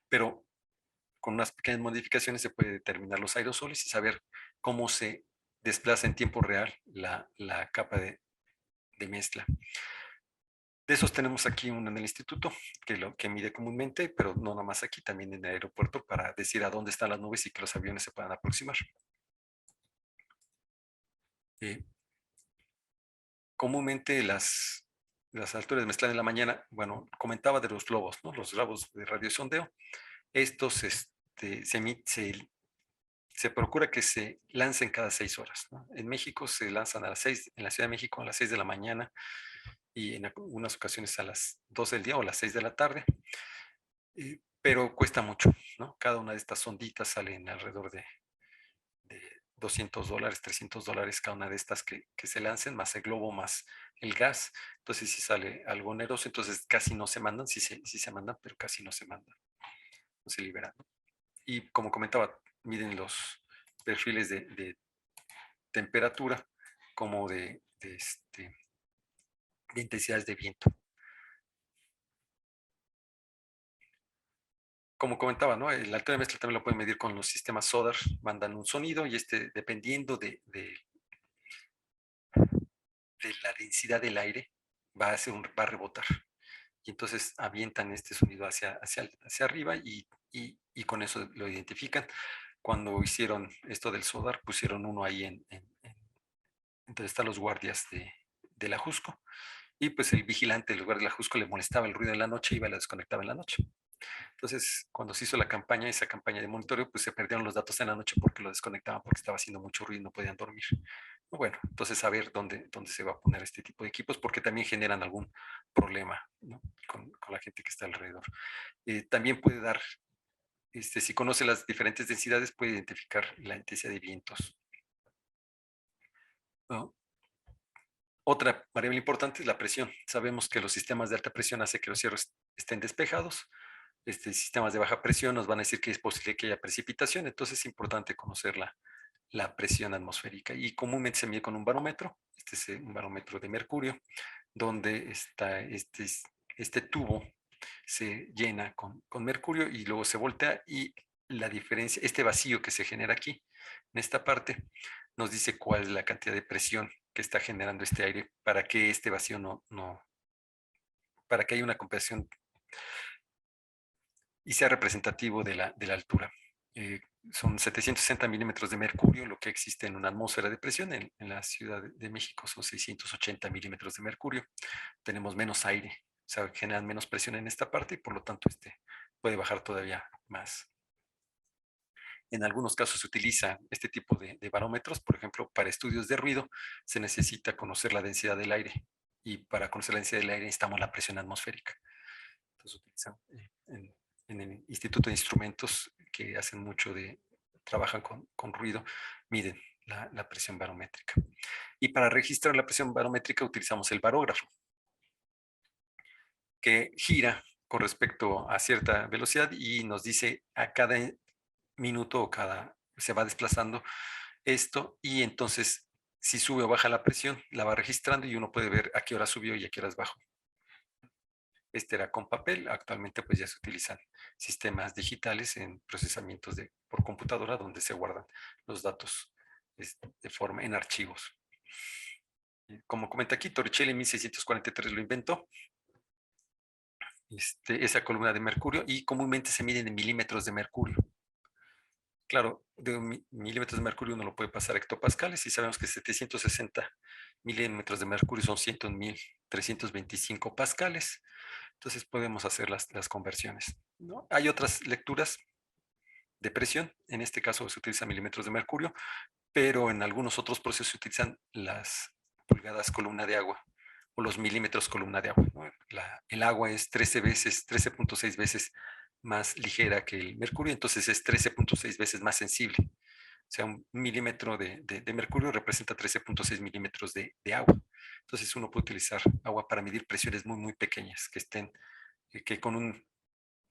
pero con unas pequeñas modificaciones se puede determinar los aerosoles y saber cómo se desplaza en tiempo real la capa de mezcla. De esos tenemos aquí uno en el instituto que lo que mide comúnmente, pero no nada más aquí, también en el aeropuerto para decir a dónde están las nubes y que los aviones se puedan aproximar. Eh, Comúnmente las alturas de mezcla en la mañana, bueno, comentaba de los globos, ¿no? Los globos de radiosondeo. Estos se procura que se lancen cada 6 horas, ¿no? En México se lanzan a las 6, en la Ciudad de México a las 6 de la mañana y en algunas ocasiones a las 12 del día o a las 6 de la tarde, pero cuesta mucho, ¿no? Cada una de estas sonditas salen alrededor de $200, $300 cada una de estas que se lancen, más el globo, más el gas. Entonces, si sale algo oneroso, entonces casi no se mandan, sí se mandan, pero casi no se mandan, no se liberan. Y como comentaba, miden los perfiles de temperatura como de intensidades de viento. Como comentaba, ¿no? La altura de mezcla también lo pueden medir con los sistemas SODAR, mandan un sonido y dependiendo de la densidad del aire, va a rebotar. Y entonces avientan este sonido hacia arriba y con eso lo identifican. Cuando hicieron esto del SODAR, pusieron uno ahí entonces están los guardias de la Jusco, y pues el vigilante del lugar de la Jusco le molestaba el ruido en la noche y iba y la desconectaba en la noche. Entonces, cuando se hizo esa campaña de monitoreo, pues se perdieron los datos en la noche porque lo desconectaban porque estaba haciendo mucho ruido y no podían dormir. Bueno, entonces saber dónde se va a poner este tipo de equipos porque también generan algún problema, ¿no? Con la gente que está alrededor. También puede dar, si conoce las diferentes densidades, puede identificar la intensidad de vientos, ¿no? Otra variable importante es la presión. Sabemos que los sistemas de alta presión hacen que los cielos estén despejados. Sistemas de baja presión nos van a decir que es posible que haya precipitación, entonces es importante conocer la presión atmosférica y comúnmente se mide con un barómetro. Este es un barómetro de mercurio, donde está este tubo se llena con mercurio y luego se voltea y la diferencia, este vacío que se genera aquí, en esta parte, nos dice cuál es la cantidad de presión que está generando este aire para que este vacío para que haya una compresión y sea representativo de la altura. Son 760 milímetros de mercurio, lo que existe en una atmósfera de presión. En la Ciudad de México son 680 milímetros de mercurio. Tenemos menos aire, o sea, generan menos presión en esta parte y por lo tanto puede bajar todavía más. En algunos casos se utiliza este tipo de barómetros, por ejemplo, para estudios de ruido se necesita conocer la densidad del aire y para conocer la densidad del aire necesitamos la presión atmosférica. Entonces utilizan en el Instituto de Instrumentos que hacen trabajan con ruido, miden la presión barométrica. Y para registrar la presión barométrica utilizamos el barógrafo, que gira con respecto a cierta velocidad y nos dice a cada minuto se va desplazando esto y entonces si sube o baja la presión, la va registrando y uno puede ver a qué hora subió y a qué horas bajó. Este era con papel, actualmente pues ya se utilizan sistemas digitales en procesamientos por computadora donde se guardan los datos en archivos. Como comenta aquí, Torricelli en 1643 lo inventó, esa columna de mercurio, y comúnmente se miden en milímetros de mercurio. Claro, de milímetros de mercurio uno lo puede pasar a hectopascales y sabemos que 760 milímetros de mercurio son 100.325 pascales. Entonces podemos hacer las conversiones, ¿no? Hay otras lecturas de presión, en este caso se utilizan milímetros de mercurio, pero en algunos otros procesos se utilizan las pulgadas columna de agua o los milímetros columna de agua, ¿no? El agua es 13.6 veces más ligera que el mercurio, entonces es 13.6 veces más sensible. O sea, un milímetro de mercurio representa 13.6 milímetros de agua. Entonces uno puede utilizar agua para medir presiones muy, muy pequeñas que con un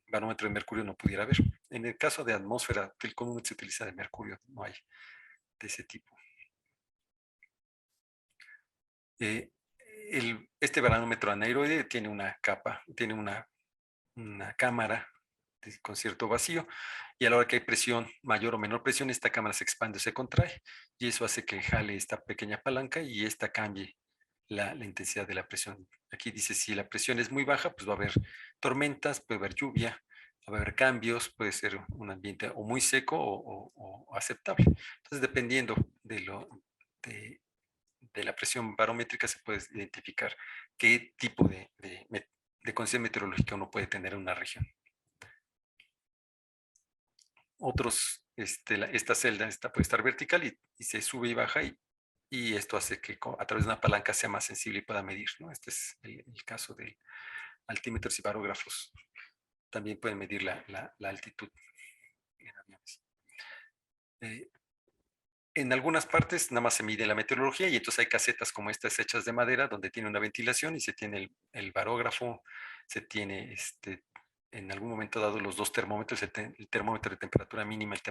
barómetro de mercurio no pudiera ver. En el caso de atmósfera, el común se utiliza de mercurio, no hay de ese tipo. Eh, este barómetro anaeroide tiene una capa, tiene una cámara con cierto vacío, y a la hora que hay presión, mayor o menor presión, esta cámara se expande o se contrae, y eso hace que jale esta pequeña palanca y esta cambie la intensidad de la presión. Aquí dice, si la presión es muy baja, pues va a haber tormentas, puede haber lluvia, va a haber cambios, puede ser un ambiente o muy seco o aceptable. Entonces, dependiendo de, de la presión barométrica, se puede identificar qué tipo de condición meteorológica uno puede tener en una región. Otros, esta celda puede estar vertical y se sube y baja, y esto hace que a través de una palanca sea más sensible y pueda medir, ¿no? Este es el caso de altímetros y barógrafos. También pueden medir la altitud en aviones. En algunas partes nada más se mide la meteorología, y entonces hay casetas como estas hechas de madera donde tiene una ventilación y se tiene el barógrafo, se tiene en algún momento dado los dos termómetros, el termómetro de temperatura mínima, el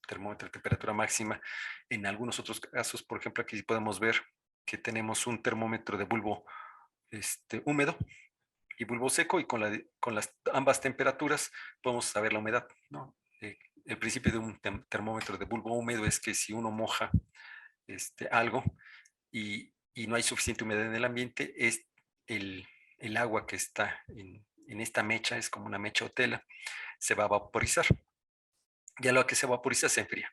termómetro de temperatura máxima. En algunos otros casos, por ejemplo, aquí podemos ver que tenemos un termómetro de bulbo húmedo y bulbo seco, y con las ambas temperaturas podemos saber la humedad, ¿no? El principio de un termómetro de bulbo húmedo es que si uno moja algo y no hay suficiente humedad en el ambiente, es el, el agua que está en esta mecha, es como una mecha o tela, se va a vaporizar. Ya lo que se vaporiza se enfría.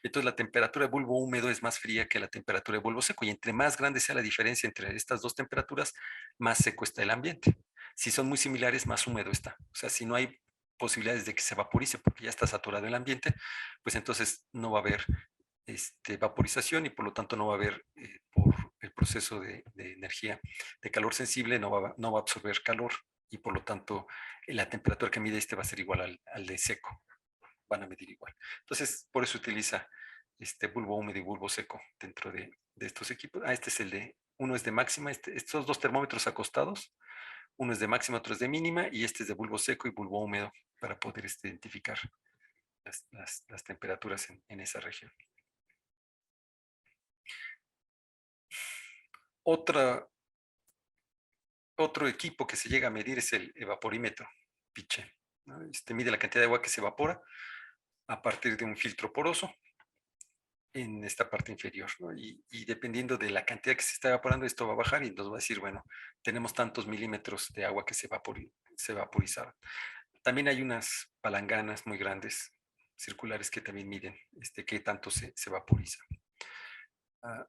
Entonces la temperatura de bulbo húmedo es más fría que la temperatura de bulbo seco, y entre más grande sea la diferencia entre estas dos temperaturas, más seco está el ambiente. Si son muy similares, más húmedo está. O sea, si no hay posibilidades de que se vaporice porque ya está saturado el ambiente, pues entonces no va a haber vaporización, y por lo tanto no va a haber, por el proceso de energía de calor sensible, no va a absorber calor, y por lo tanto la temperatura que mide va a ser igual al de seco, van a medir igual. Entonces, por eso utiliza bulbo húmedo y bulbo seco dentro de estos equipos. Este es uno es de máxima, estos dos termómetros acostados, uno es de máxima, otro es de mínima, y este es de bulbo seco y bulbo húmedo para poder identificar las temperaturas en esa región. Otro equipo que se llega a medir es el evaporímetro, Piche, ¿no? Mide la cantidad de agua que se evapora a partir de un filtro poroso en esta parte inferior, ¿no? Y dependiendo de la cantidad que se está evaporando, esto va a bajar y nos va a decir, bueno, tenemos tantos milímetros de agua que se vaporizaron. También hay unas palanganas muy grandes, circulares, que también miden qué tanto se vaporiza. Ah,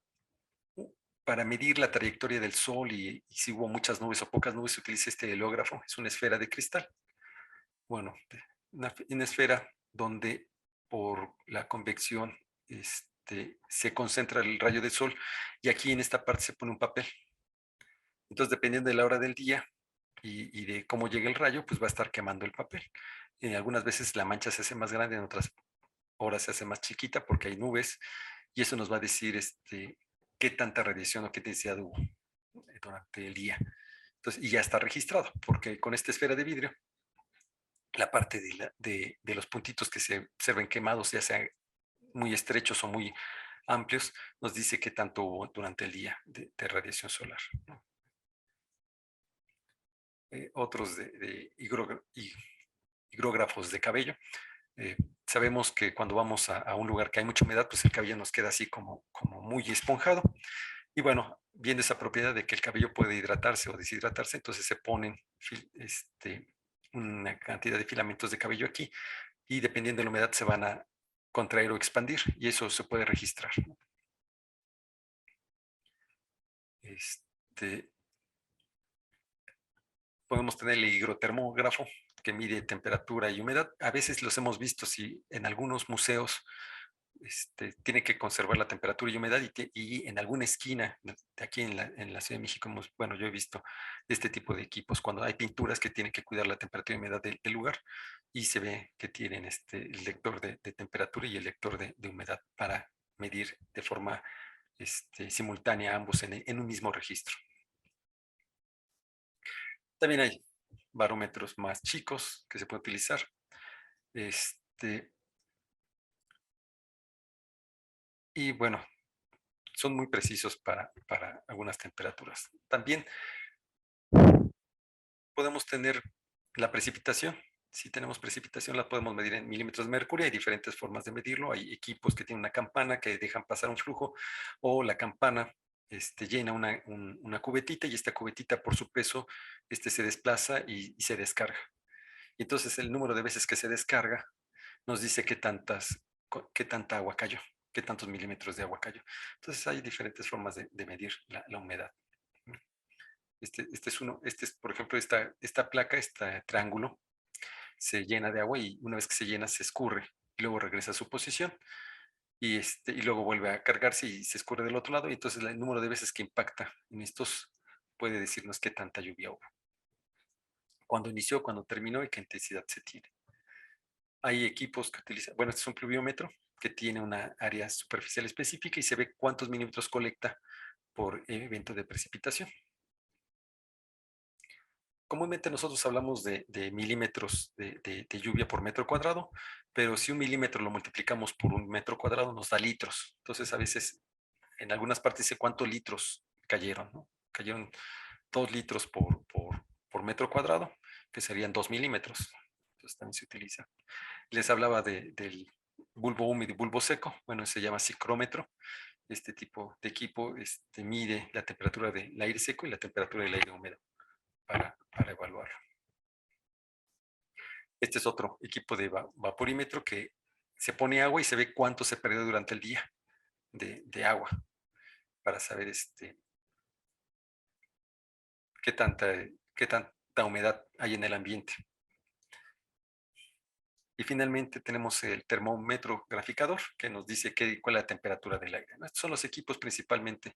para medir la trayectoria del Sol y si hubo muchas nubes o pocas nubes, se utiliza este heliógrafo. Es una esfera de cristal. Bueno, una esfera donde por la convección se concentra el rayo del sol, y aquí en esta parte se pone un papel. Entonces, dependiendo de la hora del día y de cómo llegue el rayo, pues va a estar quemando el papel. Algunas veces la mancha se hace más grande, en otras horas se hace más chiquita porque hay nubes, y eso nos va a decir qué tanta radiación o qué densidad hubo durante el día. Entonces, y ya está registrado, porque con esta esfera de vidrio, la parte de los puntitos que se ven quemados, ya sean muy estrechos o muy amplios, nos dice qué tanto hubo durante el día de radiación solar, ¿no? Otros de higrógrafos de cabello. Sabemos que cuando vamos a un lugar que hay mucha humedad, pues el cabello nos queda así como muy esponjado. Y bueno, viendo esa propiedad de que el cabello puede hidratarse o deshidratarse, entonces se ponen una cantidad de filamentos de cabello aquí, y dependiendo de la humedad se van a contraer o expandir, y eso se puede registrar, ¿no? Este, Podemos tener el higrotermógrafo, que mide temperatura y humedad. A veces los hemos visto, si en algunos museos tiene que conservar la temperatura y humedad, y en alguna esquina de aquí en la Ciudad de México, bueno, yo he visto este tipo de equipos cuando hay pinturas que tienen que cuidar la temperatura y humedad del lugar, y se ve que tienen el lector de temperatura y el lector de humedad para medir de forma simultánea ambos en un mismo registro. También hay barómetros más chicos que se pueden utilizar. Y bueno, son muy precisos para algunas temperaturas. También podemos tener la precipitación. Si tenemos precipitación, la podemos medir en milímetros de mercurio. Hay diferentes formas de medirlo. Hay equipos que tienen una campana que dejan pasar un flujo, o la campana llena una cubetita, y esta cubetita por su peso se desplaza y se descarga. Y entonces el número de veces que se descarga nos dice qué tanta agua cayó, qué tantos milímetros de agua cayó. Entonces hay diferentes formas de medir la humedad. Por ejemplo, esta placa, este triángulo, se llena de agua, y una vez que se llena se escurre y luego regresa a su posición, y luego vuelve a cargarse y se escurre del otro lado, y entonces el número de veces que impacta en estos puede decirnos qué tanta lluvia hubo, cuándo inició, cuándo terminó y qué intensidad se tiene. Hay equipos que utilizan, bueno, este es un pluviómetro que tiene una área superficial específica y se ve cuántos milímetros colecta por evento de precipitación. Comúnmente nosotros hablamos de milímetros de lluvia por metro cuadrado, pero si un milímetro lo multiplicamos por un metro cuadrado nos da litros. Entonces a veces en algunas partes dice cuántos litros cayeron, ¿no? Cayeron 2 litros por metro cuadrado, que serían 2 milímetros. Entonces también se utiliza. Les hablaba del bulbo húmedo y bulbo seco. Bueno, se llama ciclómetro. Este tipo de equipo mide la temperatura del aire seco y la temperatura del aire húmedo para evaluarlo. Este es otro equipo de vaporímetro que se pone agua y se ve cuánto se perdió durante el día de agua, para saber qué tanta humedad hay en el ambiente. Y finalmente tenemos el termómetro graficador, que nos dice cuál es la temperatura del aire. Estos son los equipos principalmente.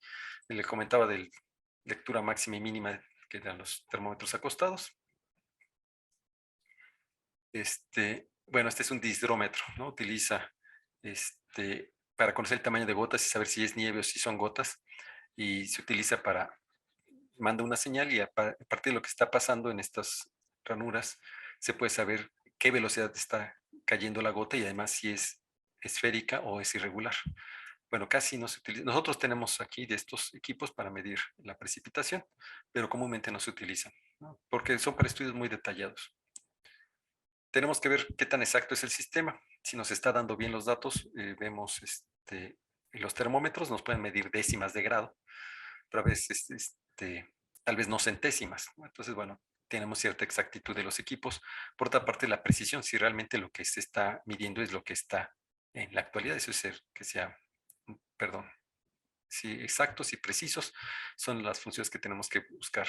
Les comentaba de lectura máxima y mínima, que eran los termómetros acostados. Bueno, este es un disdrómetro, ¿no? Utiliza para conocer el tamaño de gotas y saber si es nieve o si son gotas. Y se utiliza manda una señal, y a partir de lo que está pasando en estas ranuras, se puede saber qué velocidad está cayendo la gota, y además si es esférica o es irregular. Bueno, casi no se utiliza. Nosotros tenemos aquí de estos equipos para medir la precipitación, pero comúnmente no se utilizan, ¿no? Porque son para estudios muy detallados. Tenemos que ver qué tan exacto es el sistema. Si nos está dando bien los datos, vemos los termómetros nos pueden medir décimas de grado, pero a veces tal vez no centésimas, ¿no? Entonces, bueno, tenemos cierta exactitud de los equipos. Por otra parte, la precisión, si realmente lo que se está midiendo es lo que está en la actualidad, eso es perdón, si exactos y precisos son las funciones que tenemos que buscar.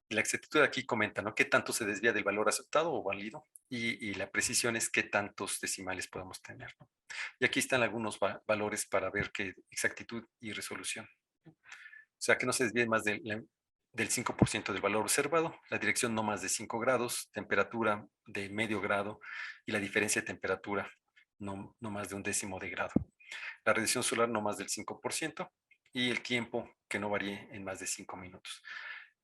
Y la exactitud aquí comenta, ¿no? ¿Qué tanto se desvía del valor aceptado o válido? Y la precisión es qué tantos decimales podemos tener, ¿no? Y aquí están algunos valores para ver qué exactitud y resolución. O sea, que no se desvíe más del 5% del valor observado, la dirección no más de 5 grados, temperatura de medio grado, y la diferencia de temperatura no más de un décimo de grado. La radiación solar no más del 5%, y el tiempo que no varíe en más de 5 minutos.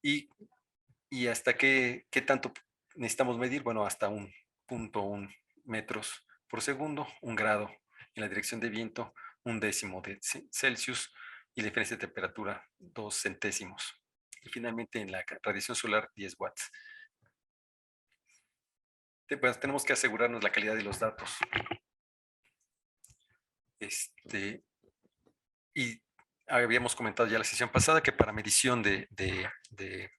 Y hasta qué tanto necesitamos medir, bueno, hasta 1.1 metros por segundo, 1 grado en la dirección de viento, 1 décimo de Celsius, y la diferencia de temperatura 2 centésimos. Y finalmente en la radiación solar 10 watts. Pues tenemos que asegurarnos la calidad de los datos. Y habíamos comentado ya la sesión pasada que para medición de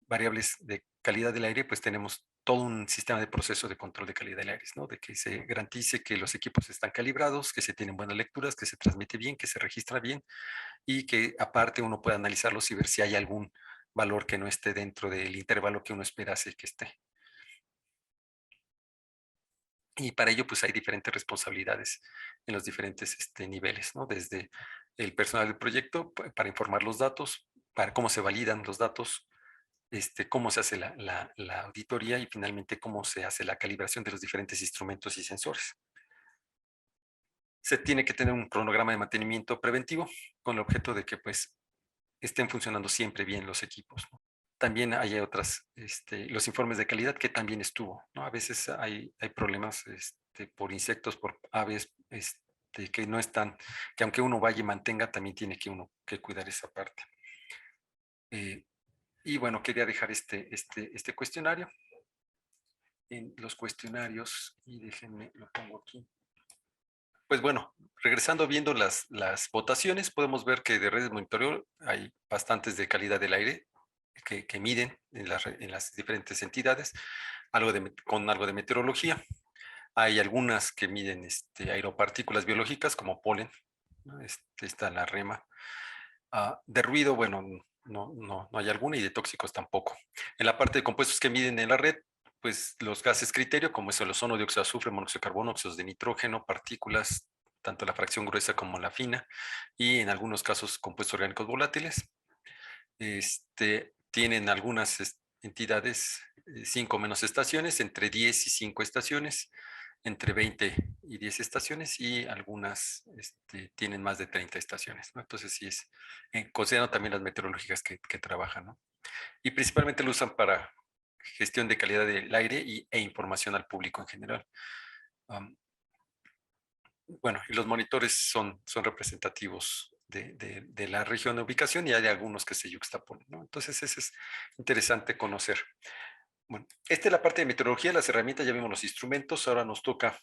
variables de calidad del aire, pues tenemos todo un sistema de proceso de control de calidad del aire, ¿no? De que se garantice que los equipos están calibrados, que se tienen buenas lecturas, que se transmite bien, que se registra bien, y que aparte uno pueda analizarlos y ver si hay algún valor que no esté dentro del intervalo que uno esperase que esté. Y para ello, pues hay diferentes responsabilidades en los diferentes niveles, ¿no? Desde el personal del proyecto para informar los datos, para cómo se validan los datos, cómo se hace la auditoría, y finalmente cómo se hace la calibración de los diferentes instrumentos y sensores. Se tiene que tener un cronograma de mantenimiento preventivo con el objeto de que pues estén funcionando siempre bien los equipos, ¿no? También hay los informes de calidad que también estuvo, ¿no? A veces hay problemas por insectos, por aves, que no es tan, que aunque uno vaya y mantenga, también tiene que uno que cuidar esa parte. Y bueno, quería dejar este cuestionario. En los cuestionarios, y déjenme, lo pongo aquí. Pues bueno, regresando viendo las votaciones, podemos ver que de redes de monitoreo hay bastantes de calidad del aire que miden en las diferentes entidades, con algo de meteorología. Hay algunas que miden aeropartículas biológicas como polen, ¿no? Está la REMA. De ruido, bueno, no hay alguna, y de tóxicos tampoco. En la parte de compuestos que miden en la red, pues los gases criterio, como es el ozono, dióxido de azufre, monóxido de carbono, óxidos de nitrógeno, partículas, tanto la fracción gruesa como la fina, y en algunos casos compuestos orgánicos volátiles. Tienen algunas entidades 5 menos estaciones, entre 10 y 5 estaciones, entre 20 y 10 estaciones, y algunas tienen más de 30 estaciones, ¿no? Entonces sí es, considerando también las meteorológicas que trabajan, ¿no? Y principalmente lo usan para gestión de calidad del aire e información al público en general. Um, bueno, y los monitores son representativos de la región de ubicación, y hay algunos que se yuxtaponen, ¿no? Entonces, eso es interesante conocer. Bueno, esta es la parte de meteorología, las herramientas, ya vimos los instrumentos, ahora nos toca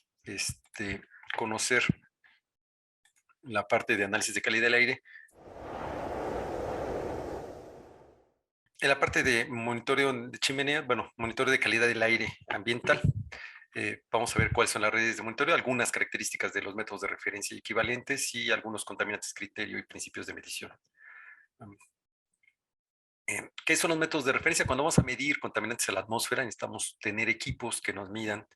conocer la parte de análisis de calidad del aire. En la parte de monitoreo de chimenea, bueno, monitoreo de calidad del aire ambiental, vamos a ver cuáles son las redes de monitoreo, algunas características de los métodos de referencia y equivalentes, y algunos contaminantes, criterio y principios de medición. ¿Qué son los métodos de referencia? Cuando vamos a medir contaminantes a la atmósfera, necesitamos tener equipos que nos midan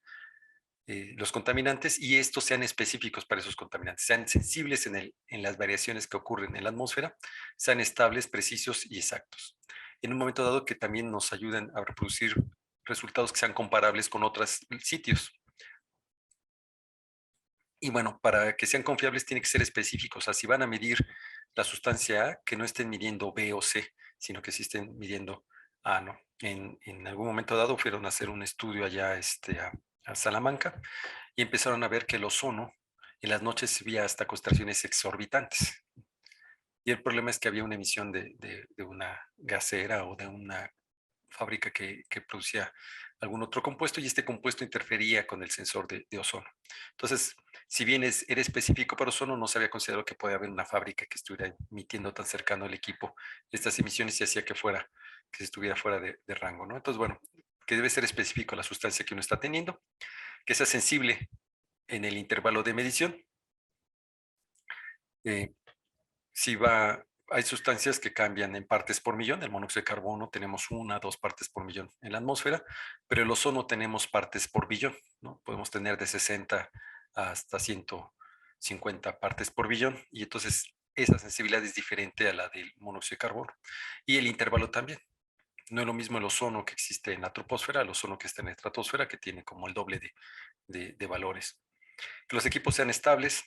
los contaminantes, y estos sean específicos para esos contaminantes, sean sensibles en las variaciones que ocurren en la atmósfera, sean estables, precisos y exactos. En un momento dado, que también nos ayuden a reproducir resultados que sean comparables con otros sitios. Y bueno, para que sean confiables tienen que ser específicos. O sea, si van a medir la sustancia A, que no estén midiendo B o C, sino que sí estén midiendo A, ¿no? En algún momento dado fueron a hacer un estudio allá a Salamanca, y empezaron a ver que el ozono en las noches se veía hasta concentraciones exorbitantes. Y el problema es que había una emisión de una gasera o de una fábrica que producía algún otro compuesto, y este compuesto interfería con el sensor de ozono. Entonces, si bien era específico para ozono, no se había considerado que podía haber una fábrica que estuviera emitiendo tan cercano al equipo estas emisiones, y hacía que estuviera fuera de rango, ¿no? Entonces, bueno, que debe ser específico la sustancia que uno está teniendo, que sea sensible en el intervalo de medición. Eh, si va, hay sustancias que cambian en partes por millón. El monóxido de carbono tenemos 2 partes por millón en la atmósfera, pero el ozono tenemos partes por billón, ¿no? Podemos tener de 60 hasta 150 partes por billón, y entonces esa sensibilidad es diferente a la del monóxido de carbono. Y el intervalo también. No es lo mismo el ozono que existe en la troposfera, el ozono que está en la estratosfera, que tiene como el doble de valores. Que los equipos sean estables,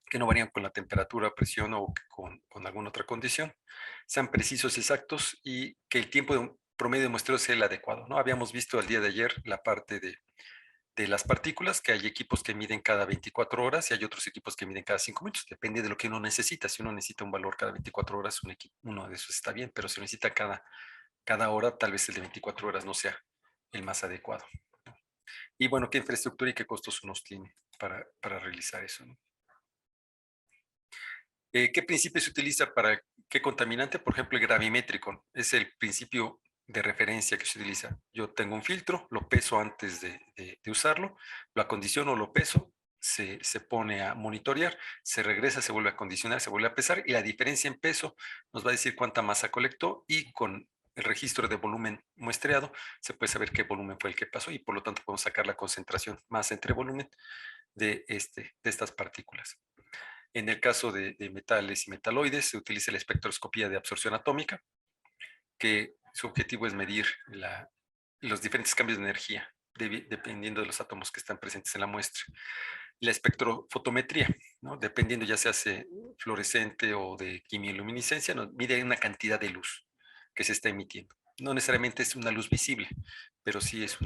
que no varían con la temperatura, presión o con alguna otra condición, sean precisos y exactos, y que el tiempo de un promedio de muestreo sea el adecuado, ¿no? Habíamos visto el día de ayer la parte de las partículas, que hay equipos que miden cada 24 horas y hay otros equipos que miden cada 5 minutos, depende de lo que uno necesita. Si uno necesita un valor cada 24 horas, uno de esos está bien, pero si necesita cada hora, tal vez el de 24 horas no sea el más adecuado. Y bueno, qué infraestructura y qué costos uno tiene para realizar eso, ¿no? ¿Qué principio se utiliza para qué contaminante? Por ejemplo, el gravimétrico es el principio de referencia que se utiliza. Yo tengo un filtro, lo peso antes de usarlo, lo acondiciono, lo peso, se pone a monitorear, se regresa, se vuelve a acondicionar, se vuelve a pesar, y la diferencia en peso nos va a decir cuánta masa colectó, y con el registro de volumen muestreado se puede saber qué volumen fue el que pasó, y por lo tanto podemos sacar la concentración masa entre volumen de estas partículas. En el caso de metales y metaloides, se utiliza la espectroscopía de absorción atómica, que su objetivo es medir los diferentes cambios de energía dependiendo de los átomos que están presentes en la muestra. La espectrofotometría, ¿no? Dependiendo ya se hace fluorescente o de quimioluminiscencia, nos mide una cantidad de luz que se está emitiendo. No necesariamente es una luz visible, pero sí es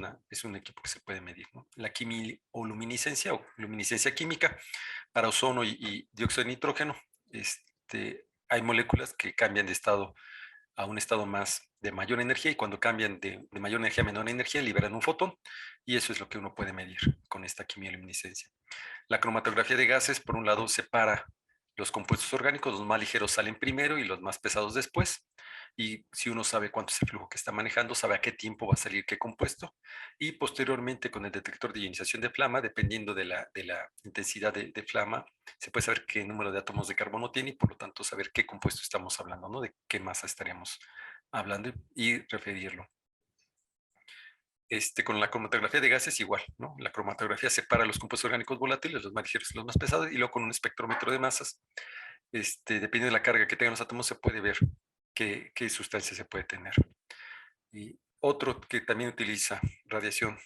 un equipo que se puede medir, ¿no? La quimioluminiscencia o luminiscencia química para ozono y dióxido de nitrógeno, hay moléculas que cambian de estado a un estado más de mayor energía y cuando cambian de mayor energía a menor energía liberan un fotón y eso es lo que uno puede medir con esta quimioluminiscencia. La cromatografía de gases, por un lado, separa los compuestos orgánicos, los más ligeros salen primero y los más pesados después. Y si uno sabe cuánto es el flujo que está manejando, sabe a qué tiempo va a salir qué compuesto. Y posteriormente, con el detector de ionización de flama, dependiendo de la intensidad de flama, se puede saber qué número de átomos de carbono tiene y por lo tanto saber qué compuesto estamos hablando, ¿no? De qué masa estaríamos hablando y referirlo. Con la cromatografía de gases igual, ¿no? La cromatografía separa los compuestos orgánicos volátiles, los más ligeros y los más pesados, y luego con un espectrómetro de masas, dependiendo de la carga que tengan los átomos, se puede ver qué sustancia se puede tener. Y otro que también utiliza radiación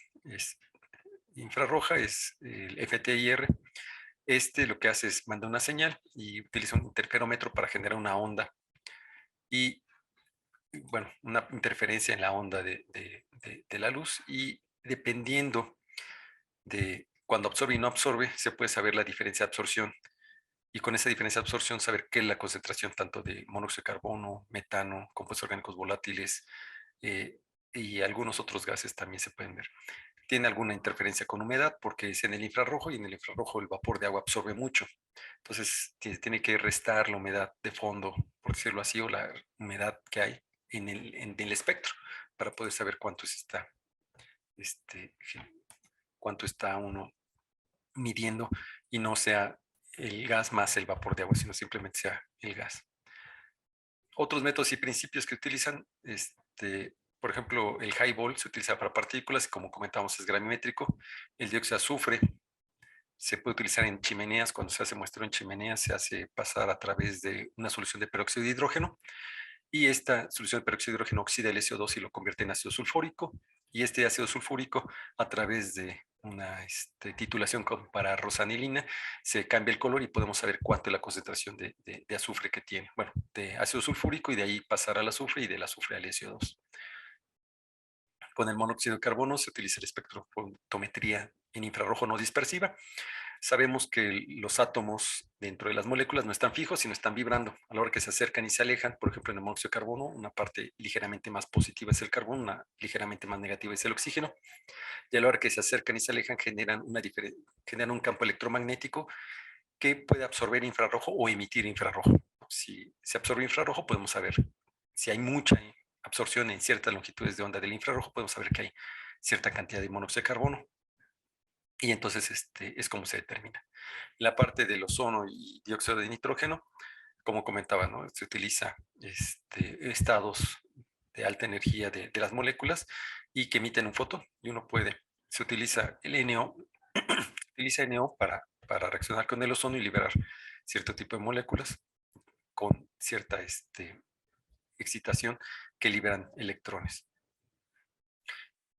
infrarroja es el FTIR. Lo que hace es manda una señal y utiliza un interferómetro para generar una onda y bueno, una interferencia en la onda de la luz y dependiendo de cuando absorbe y no absorbe, se puede saber la diferencia de absorción y con esa diferencia de absorción saber qué es la concentración tanto de monóxido de carbono, metano, compuestos orgánicos volátiles eh, y algunos otros gases también se pueden ver. Tiene alguna interferencia con humedad porque es en el infrarrojo y en el infrarrojo el vapor de agua absorbe mucho. Entonces tiene que restar la humedad de fondo, por decirlo así, o la humedad que hay en el espectro para poder saber este, cuánto está uno midiendo y no sea el gas más el vapor de agua, sino simplemente sea el gas. Otros métodos y principios que utilizan, por ejemplo, el highball se utiliza para partículas, como comentamos es gravimétrico. El dióxido de azufre se puede utilizar en chimeneas, cuando se hace muestreo en chimeneas se hace pasar a través de una solución de peróxido de hidrógeno y esta solución de peróxido de hidrógeno oxida el SO2 y lo convierte en ácido sulfúrico y este ácido sulfúrico a través de una titulación para rosanilina se cambia el color y podemos saber cuánto es la concentración de azufre que tiene, bueno, de ácido sulfúrico y de ahí pasar al azufre y del azufre al SO2. Con el monóxido de carbono se utiliza la espectrofotometría en infrarrojo no dispersiva. Sabemos que los átomos dentro de las moléculas no están fijos, sino están vibrando. A la hora que se acercan y se alejan, por ejemplo, en el monóxido de carbono, una parte ligeramente más positiva es el carbono, una ligeramente más negativa es el oxígeno. Y a la hora que se acercan y se alejan, generan un campo electromagnético que puede absorber infrarrojo o emitir infrarrojo. Si se absorbe infrarrojo, podemos saber si hay mucha absorción en ciertas longitudes de onda del infrarrojo, podemos saber que hay cierta cantidad de monóxido de carbono y entonces es como se determina. La parte del ozono y dióxido de nitrógeno, como comentaba, ¿no? Se utiliza estados de alta energía de las moléculas y que emiten un fotón y uno puede, se utiliza el NO, utiliza NO para reaccionar con el ozono y liberar cierto tipo de moléculas con cierta excitación que liberan electrones.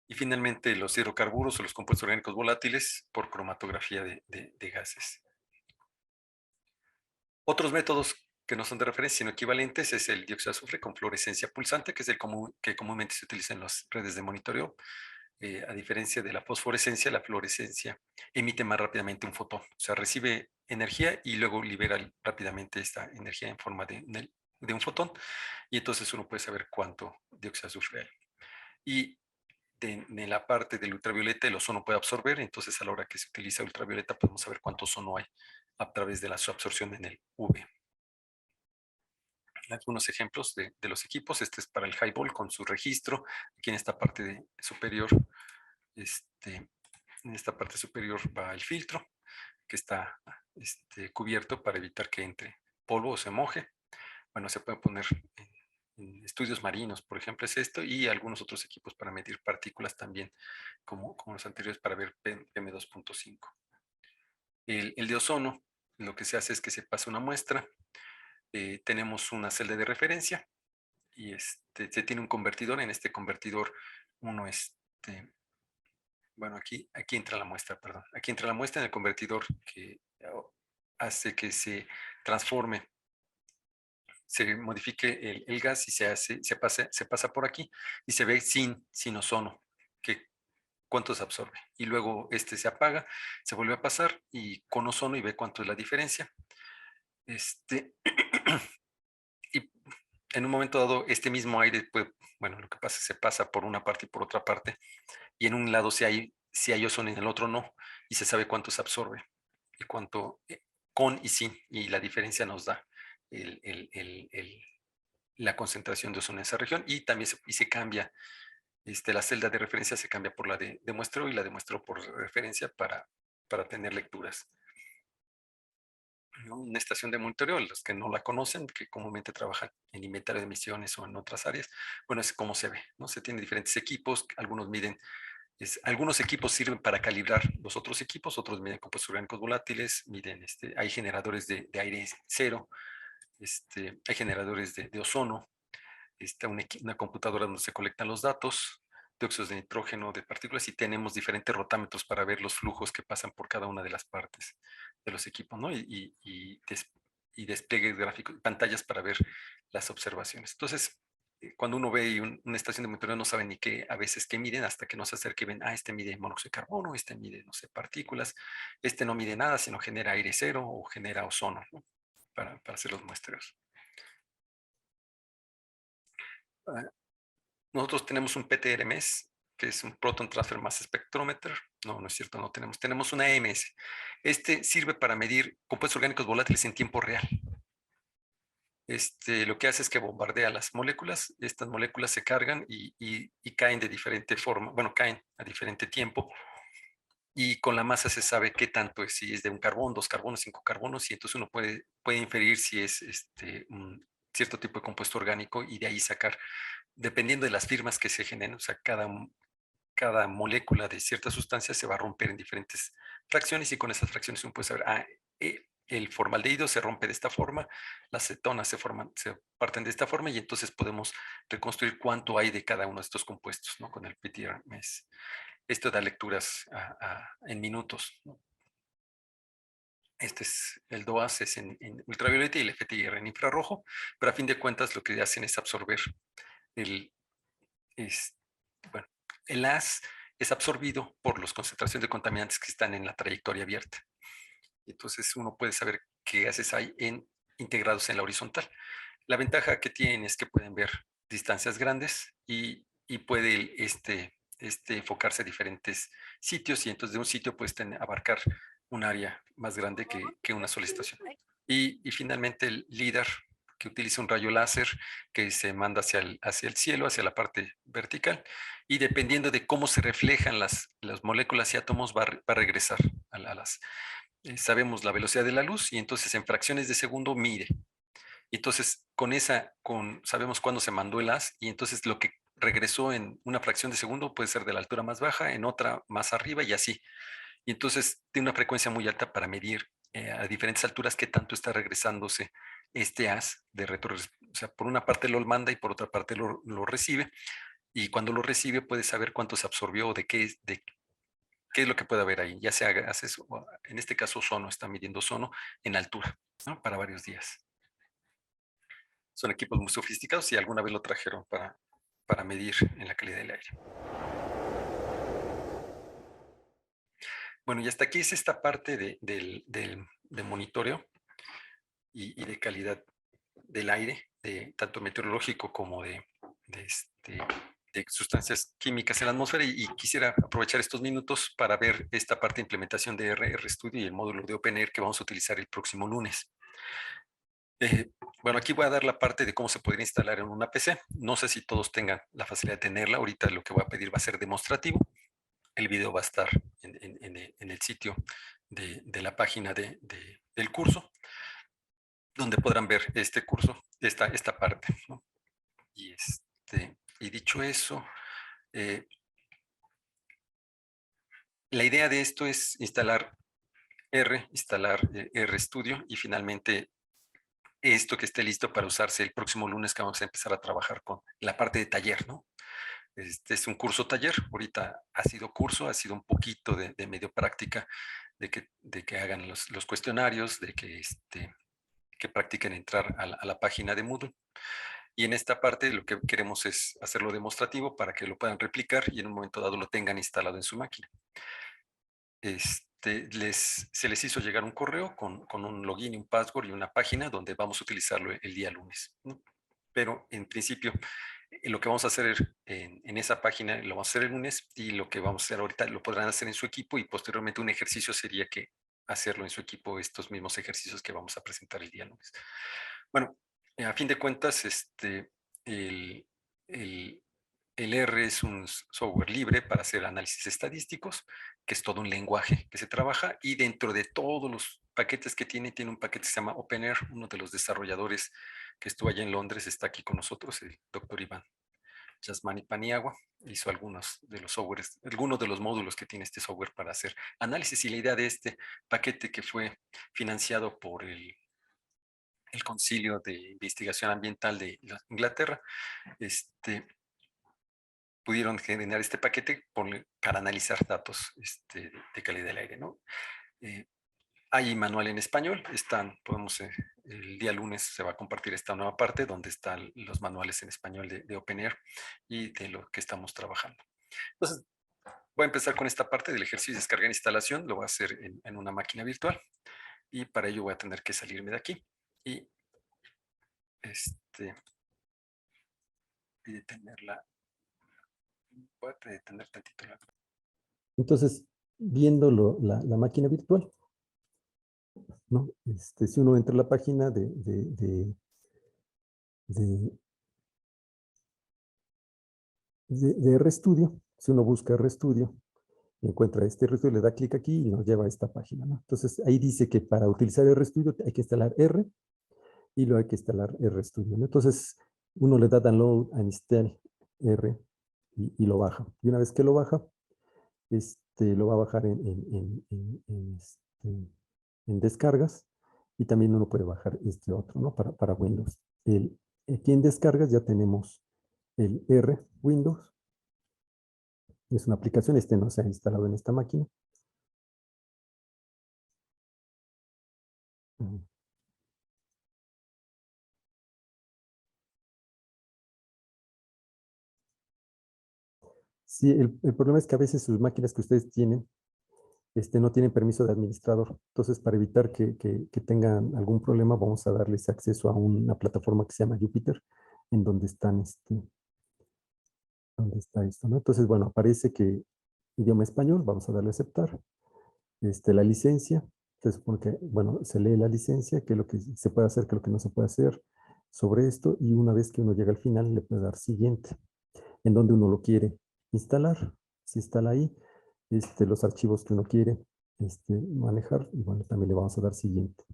Y finalmente los hidrocarburos o los compuestos orgánicos volátiles por cromatografía de gases. Otros métodos que no son de referencia sino equivalentes es el dióxido de azufre con fluorescencia pulsante, que es el que comúnmente se utiliza en las redes de monitoreo. A diferencia de la fosforescencia, la fluorescencia emite más rápidamente un fotón, o sea, recibe energía y luego libera rápidamente esta energía en forma de un fotón y entonces uno puede saber cuánto dióxido de azufre hay. Y de la parte del ultravioleta el ozono puede absorber, entonces a la hora que se utiliza ultravioleta podemos saber cuánto ozono hay a través de su absorción en el UV. Algunos ejemplos de los equipos, este es para el highball con su registro, aquí en esta parte superior, en esta parte superior va el filtro que está cubierto para evitar que entre polvo o se moje. Bueno, se puede poner en estudios marinos, por ejemplo, es esto, y algunos otros equipos para medir partículas también, como los anteriores para ver PM2.5. El de ozono, lo que se hace es que se pasa una muestra, tenemos una celda de referencia y se tiene un convertidor. En este convertidor uno, bueno, aquí entra la muestra, perdón. Aquí entra la muestra en el convertidor que hace que se transforme se modifique el gas y se pasa por aquí y se ve sin ozono, que cuánto se absorbe. Y luego se apaga, se vuelve a pasar y con ozono y ve cuánto es la diferencia. Y en un momento dado, este mismo aire, pues, bueno, lo que pasa es que se pasa por una parte y por otra parte, y en un lado si hay ozono y en el otro no, y se sabe cuánto se absorbe y cuánto con y sin, y la diferencia nos da el, el, el, el, la concentración de ozono en esa región, y también se cambia, la celda de referencia se cambia por la de muestreo y la de muestreo por referencia para tener lecturas. ¿No? Una estación de monitoreo, los que no la conocen, que comúnmente trabajan en inventario de emisiones o en otras áreas, bueno, es cómo se ve, ¿no? Se tienen diferentes equipos, algunos miden, algunos equipos sirven para calibrar los otros equipos, otros miden compuestos orgánicos volátiles, miden, hay generadores de aire cero, hay generadores de ozono, está una computadora donde se colectan los datos, de óxidos de nitrógeno, de partículas, y tenemos diferentes rotámetros para ver los flujos que pasan por cada una de las partes de los equipos, ¿no? Y despliegues gráficos, pantallas para ver las observaciones. Entonces, cuando uno ve una estación de monitoreo no sabe ni qué, a veces qué miden, hasta que no se acerque y ven, este mide monóxido de carbono, este mide, no sé, partículas, este no mide nada, sino genera aire cero o genera ozono, ¿no? Para hacer los muestreos. Nosotros tenemos un PTRMS, que es un Proton Transfer Mass Spectrometer. No, no es cierto, no tenemos. Tenemos una EMS. Este sirve para medir compuestos orgánicos volátiles en tiempo real. Lo que hace es que bombardea las moléculas. Estas moléculas se cargan y caen de diferente forma. Bueno, caen a diferente tiempo. Y con la masa se sabe qué tanto es, si es de un carbón, dos carbonos, cinco carbonos, y entonces uno puede inferir si es un cierto tipo de compuesto orgánico y de ahí sacar, dependiendo de las firmas que se generen, o sea, cada molécula de cierta sustancia se va a romper en diferentes fracciones y con esas fracciones uno puede saber, el formaldehído se rompe de esta forma, las cetonas se parten de esta forma y entonces podemos reconstruir cuánto hay de cada uno de estos compuestos, ¿no? Con el PTRMS. Esto da lecturas en minutos, ¿no? Este es el DOAS, es en ultravioleta y el FTIR en infrarrojo, pero a fin de cuentas lo que hacen es absorber el, es, bueno, el AS es absorbido por las concentraciones de contaminantes que están en la trayectoria abierta. Entonces uno puede saber qué gases hay integrados en la horizontal. La ventaja que tienen es que pueden ver distancias grandes y puede enfocarse a diferentes sitios y entonces de un sitio puedes abarcar un área más grande que una sola estación. Y finalmente el LIDAR, que utiliza un rayo láser que se manda hacia el cielo, hacia la parte vertical, y dependiendo de cómo se reflejan las moléculas y átomos, va a regresar a las... sabemos la velocidad de la luz y entonces en fracciones de segundo mide. Y entonces sabemos cuándo se mandó el haz y entonces lo que regresó en una fracción de segundo puede ser de la altura más baja, en otra más arriba y así. Y entonces tiene una frecuencia muy alta para medir a diferentes alturas qué tanto está regresándose este haz de retro. O sea, por una parte lo manda y por otra parte lo recibe. Y cuando lo recibe puede saber cuánto se absorbió o de qué es lo que puede haber ahí. Ya sea gases, en este caso ozono, está midiendo ozono en altura, ¿no? Para varios días. Son equipos muy sofisticados y alguna vez lo trajeron para medir en la calidad del aire. Bueno, y hasta aquí es esta parte de monitoreo y de calidad del aire, tanto meteorológico como de sustancias químicas en la atmósfera. Y quisiera aprovechar estos minutos para ver esta parte de implementación de RStudio y el módulo de OpenAir que vamos a utilizar el próximo lunes. Bueno, aquí voy a dar la parte de cómo se podría instalar en una PC. No sé si todos tengan la facilidad de tenerla. Ahorita lo que voy a pedir va a ser demostrativo. El video va a estar en el sitio de la página del curso, donde podrán ver este curso, esta parte, ¿no? Y dicho eso, la idea de esto es instalar RStudio y finalmente esto que esté listo para usarse el próximo lunes, que vamos a empezar a trabajar con la parte de taller, ¿no? Este es un curso taller, ahorita ha sido curso, ha sido un poquito de medio práctica, de que hagan los cuestionarios, de que que practiquen entrar a la página de Moodle. Y en esta parte lo que queremos es hacerlo demostrativo para que lo puedan replicar y en un momento dado lo tengan instalado en su máquina. Se les hizo llegar un correo con un login y un password y una página donde vamos a utilizarlo el día lunes, ¿no? Pero en principio lo que vamos a hacer en esa página lo vamos a hacer el lunes y lo que vamos a hacer ahorita lo podrán hacer en su equipo y posteriormente un ejercicio sería que hacerlo en su equipo, estos mismos ejercicios que vamos a presentar el día lunes. Bueno, a fin de cuentas, el, el, el R es un software libre para hacer análisis estadísticos, que es todo un lenguaje que se trabaja y dentro de todos los paquetes que tiene un paquete que se llama OpenR, uno de los desarrolladores que estuvo allá en Londres, está aquí con nosotros, el doctor Iván Yasmani Paniagua, hizo algunos de los softwares, algunos de los módulos que tiene este software para hacer análisis y la idea de este paquete que fue financiado por el Concilio de Investigación Ambiental de Inglaterra, pudieron generar este paquete para analizar datos de calidad del aire, ¿no? Eh, Hay manual en español, el día lunes se va a compartir esta nueva parte donde están los manuales en español de OpenAir y de lo que estamos trabajando. Entonces, voy a empezar con esta parte del ejercicio de descarga e instalación, lo voy a hacer en una máquina virtual y para ello voy a tener que salirme de aquí y, este, y detenerla. Voy a detener tantito la... Entonces, viendo la máquina virtual, ¿no? Si uno entra a la página de RStudio, si uno busca RStudio, encuentra este RStudio, le da clic aquí y nos lleva a esta página, ¿no? Entonces, ahí dice que para utilizar RStudio hay que instalar R y luego hay que instalar RStudio, ¿no? Entonces, uno le da download a install R y lo baja. Y una vez que lo baja, lo va a bajar en descargas y también uno puede bajar este otro, ¿no? Para Windows. Aquí en descargas ya tenemos el R Windows. Es una aplicación, no se ha instalado en esta máquina. Sí, el problema es que a veces sus máquinas que ustedes tienen no tienen permiso de administrador. Entonces, para evitar que tengan algún problema, vamos a darles acceso a una plataforma que se llama Jupyter, en donde donde está esto, ¿no? Entonces, bueno, aparece que idioma español, vamos a darle a aceptar. La licencia, se supone que, bueno, se lee la licencia, qué es lo que se puede hacer, qué es lo que no se puede hacer sobre esto, y una vez que uno llega al final, le puede dar siguiente, en donde uno lo quiere instalar. Se instala ahí los archivos que uno quiere manejar, y bueno, también le vamos a dar siguiente.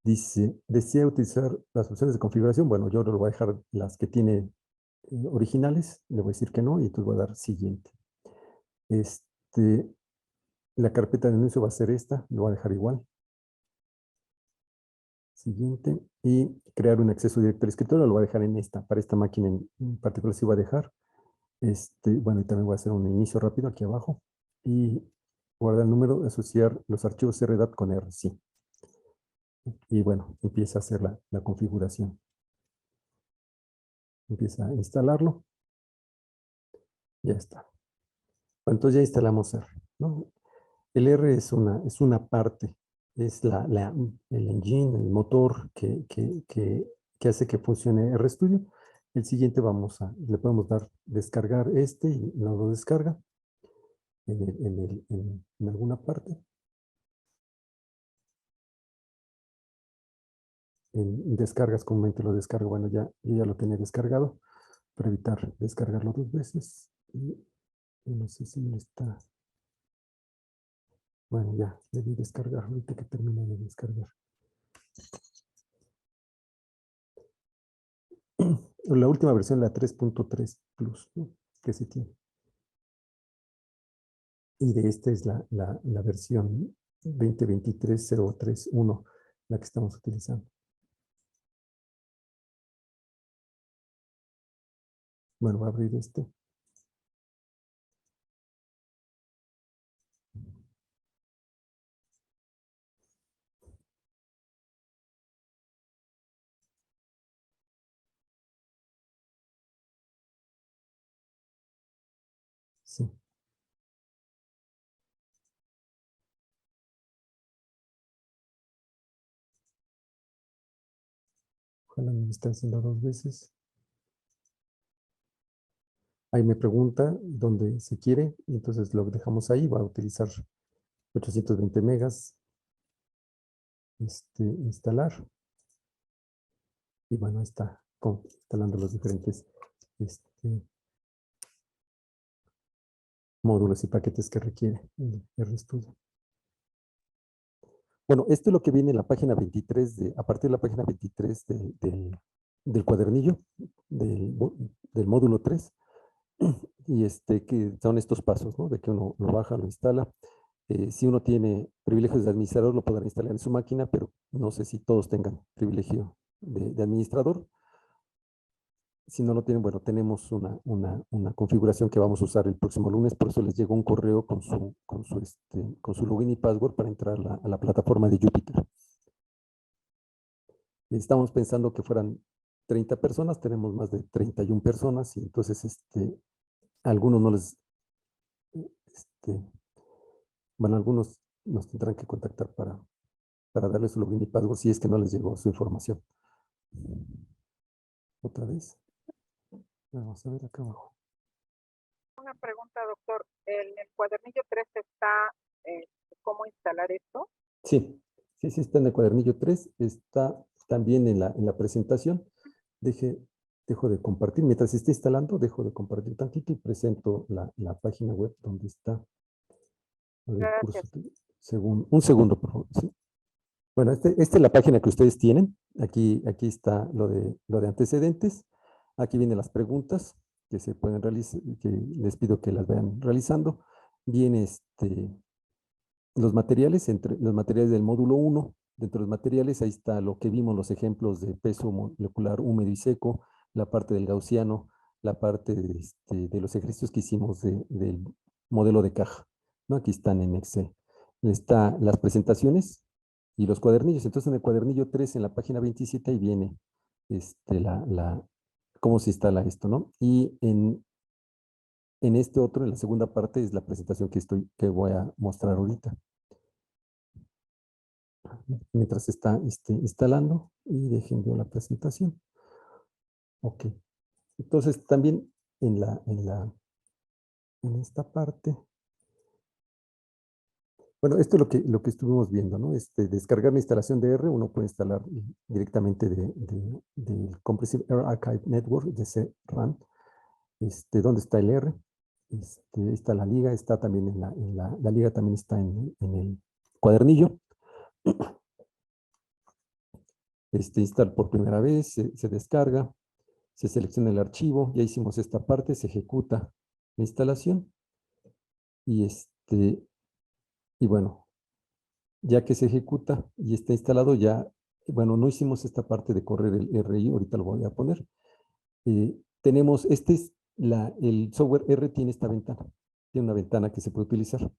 Dice, ¿desea utilizar las opciones de configuración? Bueno, yo le voy a dejar las que tiene originales, le voy a decir que no, y entonces voy a dar siguiente. La carpeta de anuncio va a ser esta, lo voy a dejar igual. Siguiente, y crear un acceso directo al escritorio, lo voy a dejar en esta, para esta máquina en particular sí voy a dejar. Bueno, y también voy a hacer un inicio rápido aquí abajo, y guardar el número, asociar los archivos RDAT con R, sí. Y bueno, empieza a hacer la configuración. Empieza a instalarlo. Ya está. Bueno, entonces ya instalamos R, ¿no? El R es una parte, es el engine, el motor que hace que funcione RStudio. El siguiente le podemos dar descargar y nos lo descarga en alguna parte. En descargas comúnmente lo descargo, bueno, yo ya lo tenía descargado para evitar descargarlo dos veces. Y no sé si me está... Bueno, ya, debí descargar ahorita que termine de descargar. La última versión, la 3.3 Plus, ¿no? Que se tiene. Y de esta es la versión 2023-031, la que estamos utilizando. Bueno, voy a abrir este. Sí. Ojalá no me esté haciendo 2 veces. Ahí me pregunta dónde se quiere, y entonces lo dejamos ahí. Va a utilizar 820 megas. Instalar. Y bueno, ahí está instalando los diferentes módulos y paquetes que requiere el RStudio. Bueno, esto es lo que viene en la página 23, a partir de la página 23 del cuadernillo, del módulo 3, y que son estos pasos, ¿no? De que uno lo baja, lo instala. Si uno tiene privilegios de administrador, lo podrá instalar en su máquina, pero no sé si todos tengan privilegio de administrador. Si no lo tienen, bueno, tenemos una configuración que vamos a usar el próximo lunes, por eso les llegó un correo con su login y password para entrar a la plataforma de Jupyter. Estamos pensando que fueran 30 personas, tenemos más de 31 personas, y entonces algunos no les, bueno, algunos nos tendrán que contactar para darles su login y password si es que no les llegó su información. Otra vez. Vamos a ver acá abajo. Una pregunta, doctor. En el cuadernillo 3 está cómo instalar esto. Sí, está en el cuadernillo 3, está también en la presentación. Dejo de compartir. Mientras esté instalando, dejo de compartir tantito y presento la página web donde está el curso. Un segundo, por favor. ¿Sí? Bueno, esta es la página que ustedes tienen. Aquí está lo de antecedentes. Aquí vienen las preguntas que se pueden realizar, que les pido que las vayan realizando. Viene los materiales, entre los materiales del módulo 1. Dentro de los materiales, ahí está lo que vimos, los ejemplos de peso molecular húmedo y seco, la parte del gaussiano, la parte de los ejercicios que hicimos del modelo de caja, ¿no? Aquí están en Excel. Están las presentaciones y los cuadernillos. Entonces, en el cuadernillo 3, en la página 27, ahí viene cómo se instala esto, ¿no? Y en este otro, en la segunda parte, es la presentación que voy a mostrar ahorita. Mientras está instalando, y dejen yo la presentación. Ok. Entonces, también en esta parte, bueno, esto es lo que estuvimos viendo, ¿no? Descargar la instalación de R, uno puede instalar directamente del Compressive Error Archive Network, de CRAN. ¿Dónde está el R? Está la liga, está también la liga también está en el cuadernillo. Instala por primera vez, se descarga, se selecciona el archivo, ya hicimos esta parte, se ejecuta la instalación y y bueno, ya que se ejecuta y está instalado, ya, bueno, no hicimos esta parte de correr el RI, ahorita lo voy a poner. Tenemos, el software R tiene esta ventana, tiene una ventana que se puede utilizar.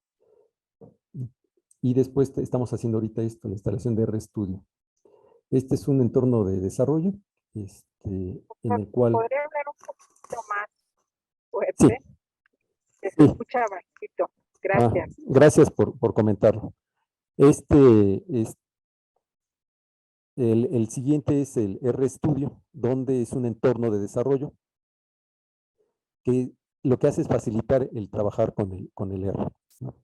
Y después estamos haciendo ahorita la instalación de RStudio. Este es un entorno de desarrollo, en el cual... ¿Podría hablar un poquito más fuerte? Sí. Se Sí. escucha bajito. Gracias. Gracias por comentarlo. El siguiente es el RStudio, donde es un entorno de desarrollo que lo que hace es facilitar el trabajar con el R, ¿no?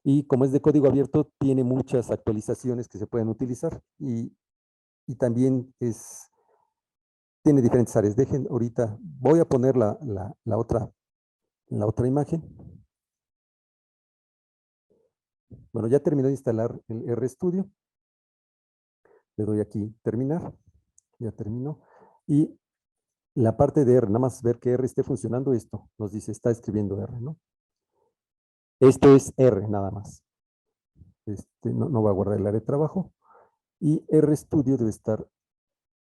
Y como es de código abierto, tiene muchas actualizaciones que se pueden utilizar y también tiene diferentes áreas. Ahorita voy a poner la otra imagen. Bueno, ya terminó de instalar el RStudio. Le doy aquí terminar. Ya terminó. Y la parte de R, nada más ver que R esté funcionando, esto nos dice, está escribiendo R, ¿no? Esto es R, nada más. No va a guardar el área de trabajo. Y RStudio debe estar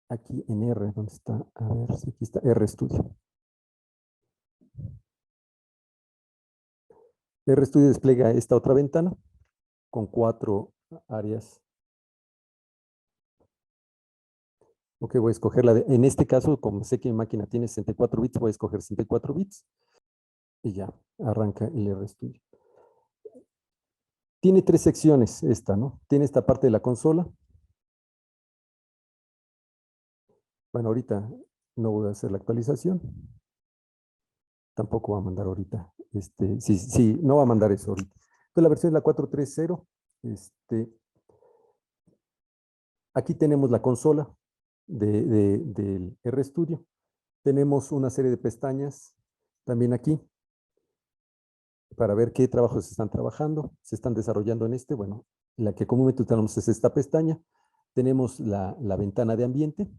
aquí en R, ¿dónde está? A ver si aquí está RStudio. RStudio despliega esta otra ventana con 4 áreas. Ok, voy a escoger en este caso, como sé que mi máquina tiene 64 bits, voy a escoger 64 bits. y ya, arranca el RStudio. Tiene 3 secciones esta, ¿no? Tiene esta parte de la consola. Bueno, ahorita no voy a hacer la actualización. Tampoco va a mandar ahorita. Sí, no va a mandar eso ahorita. Entonces la versión es la 4.3.0. Aquí tenemos la consola del RStudio. Tenemos una serie de pestañas también aquí para ver qué trabajos se están trabajando, se están desarrollando en este. Bueno, la que comúnmente utilizamos es esta pestaña. Tenemos la ventana de ambiente,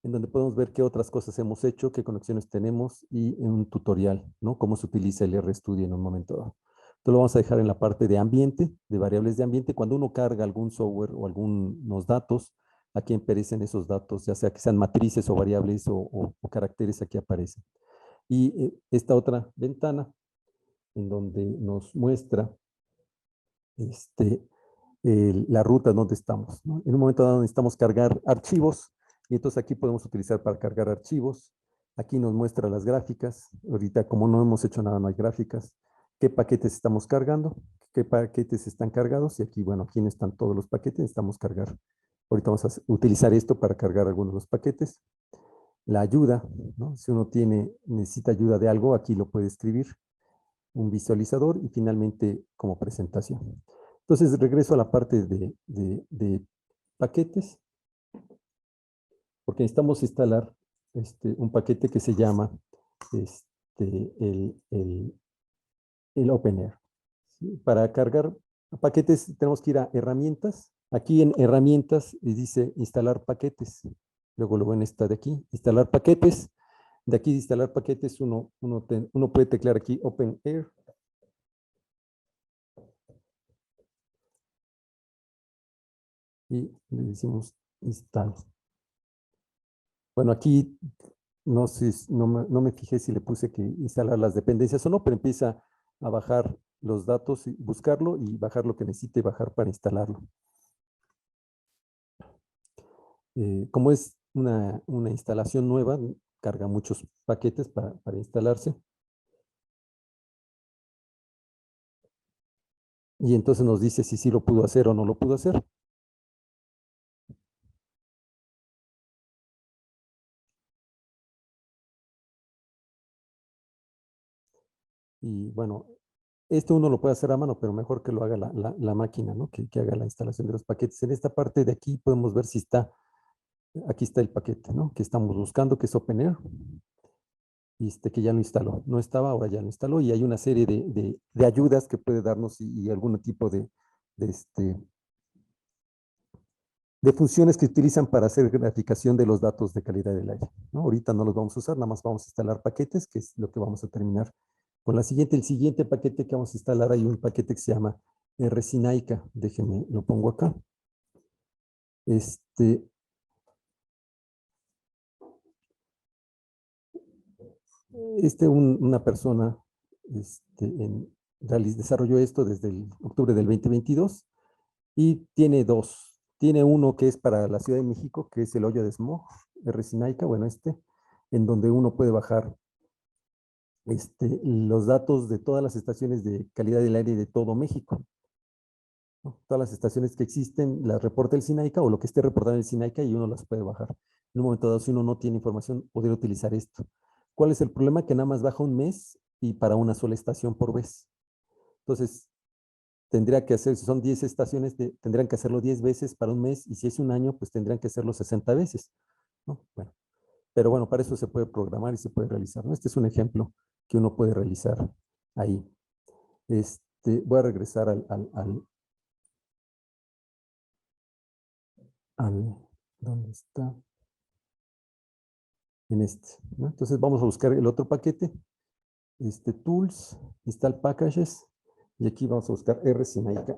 en donde podemos ver qué otras cosas hemos hecho, qué conexiones tenemos y en un tutorial, ¿no? Cómo se utiliza el RStudio en un momento dado. Entonces lo vamos a dejar en la parte de ambiente, de variables de ambiente. Cuando uno carga algún software o algunos datos, aquí aparecen esos datos, ya sea que sean matrices o variables o caracteres, aquí aparecen. Y esta otra ventana, en donde nos muestra la ruta donde estamos, ¿no? En un momento dado necesitamos cargar archivos, y entonces aquí podemos utilizar para cargar archivos. Aquí nos muestra las gráficas. Ahorita, como no hemos hecho nada, no hay gráficas. ¿Qué paquetes estamos cargando? ¿Qué paquetes están cargados? Y aquí, bueno, aquí no están todos los paquetes, necesitamos cargar. Ahorita vamos a utilizar esto para cargar algunos de los paquetes. La ayuda, ¿no? Si uno necesita ayuda de algo, aquí lo puede escribir. Un visualizador y finalmente como presentación. Entonces regreso a la parte de paquetes, porque necesitamos instalar un paquete que se llama el OpenAir. ¿Sí? Para cargar paquetes tenemos que ir a herramientas. Aquí en herramientas dice instalar paquetes. Luego lo ven esta de aquí, instalar paquetes. De aquí de instalar paquetes uno puede teclear aquí OpenAir. Y le decimos install. Bueno, aquí no sé, no me fijé si le puse que instalar las dependencias o no, pero empieza a bajar los datos, y buscarlo y bajar lo que necesite bajar para instalarlo. Como es una instalación nueva, carga muchos paquetes para instalarse. Y entonces nos dice si sí lo pudo hacer o no lo pudo hacer. Y bueno, esto uno lo puede hacer a mano, pero mejor que lo haga la máquina, ¿no? Que haga la instalación de los paquetes. En esta parte de aquí podemos ver si está, aquí está el paquete, ¿no? Que estamos buscando, que es OpenAir. Que ya lo instaló. No estaba, ahora ya lo instaló. Y hay una serie de ayudas que puede darnos y algún tipo de funciones que utilizan para hacer graficación de los datos de calidad del aire, ¿no? Ahorita no los vamos a usar, nada más vamos a instalar paquetes, que es lo que vamos a terminar con la siguiente. El siguiente paquete que vamos a instalar, hay un paquete que se llama RSynaica. Déjenme, lo pongo acá. Una persona desarrolló esto desde el octubre del 2022 y tiene dos. Tiene uno que es para la Ciudad de México, que es el hoyo de smog, RSynaica, bueno, en donde uno puede bajar los datos de todas las estaciones de calidad del aire de todo México, ¿no? Todas las estaciones que existen las reporta el SYNAICA o lo que esté reportado en el SYNAICA y uno las puede bajar. En un momento dado, si uno no tiene información, podría utilizar esto. ¿Cuál es el problema? Que nada más baja un mes y para una sola estación por vez. Entonces, tendría que hacer, si son 10 estaciones, tendrían que hacerlo 10 veces para un mes, y si es un año, pues tendrían que hacerlo 60 veces, ¿no? Bueno, pero bueno, para eso se puede programar y se puede realizar, ¿no? Este es un ejemplo que uno puede realizar ahí. Voy a regresar ¿dónde está? En ¿no? Entonces vamos a buscar el otro paquete, Tools, Install Packages, y aquí vamos a buscar RSynaica.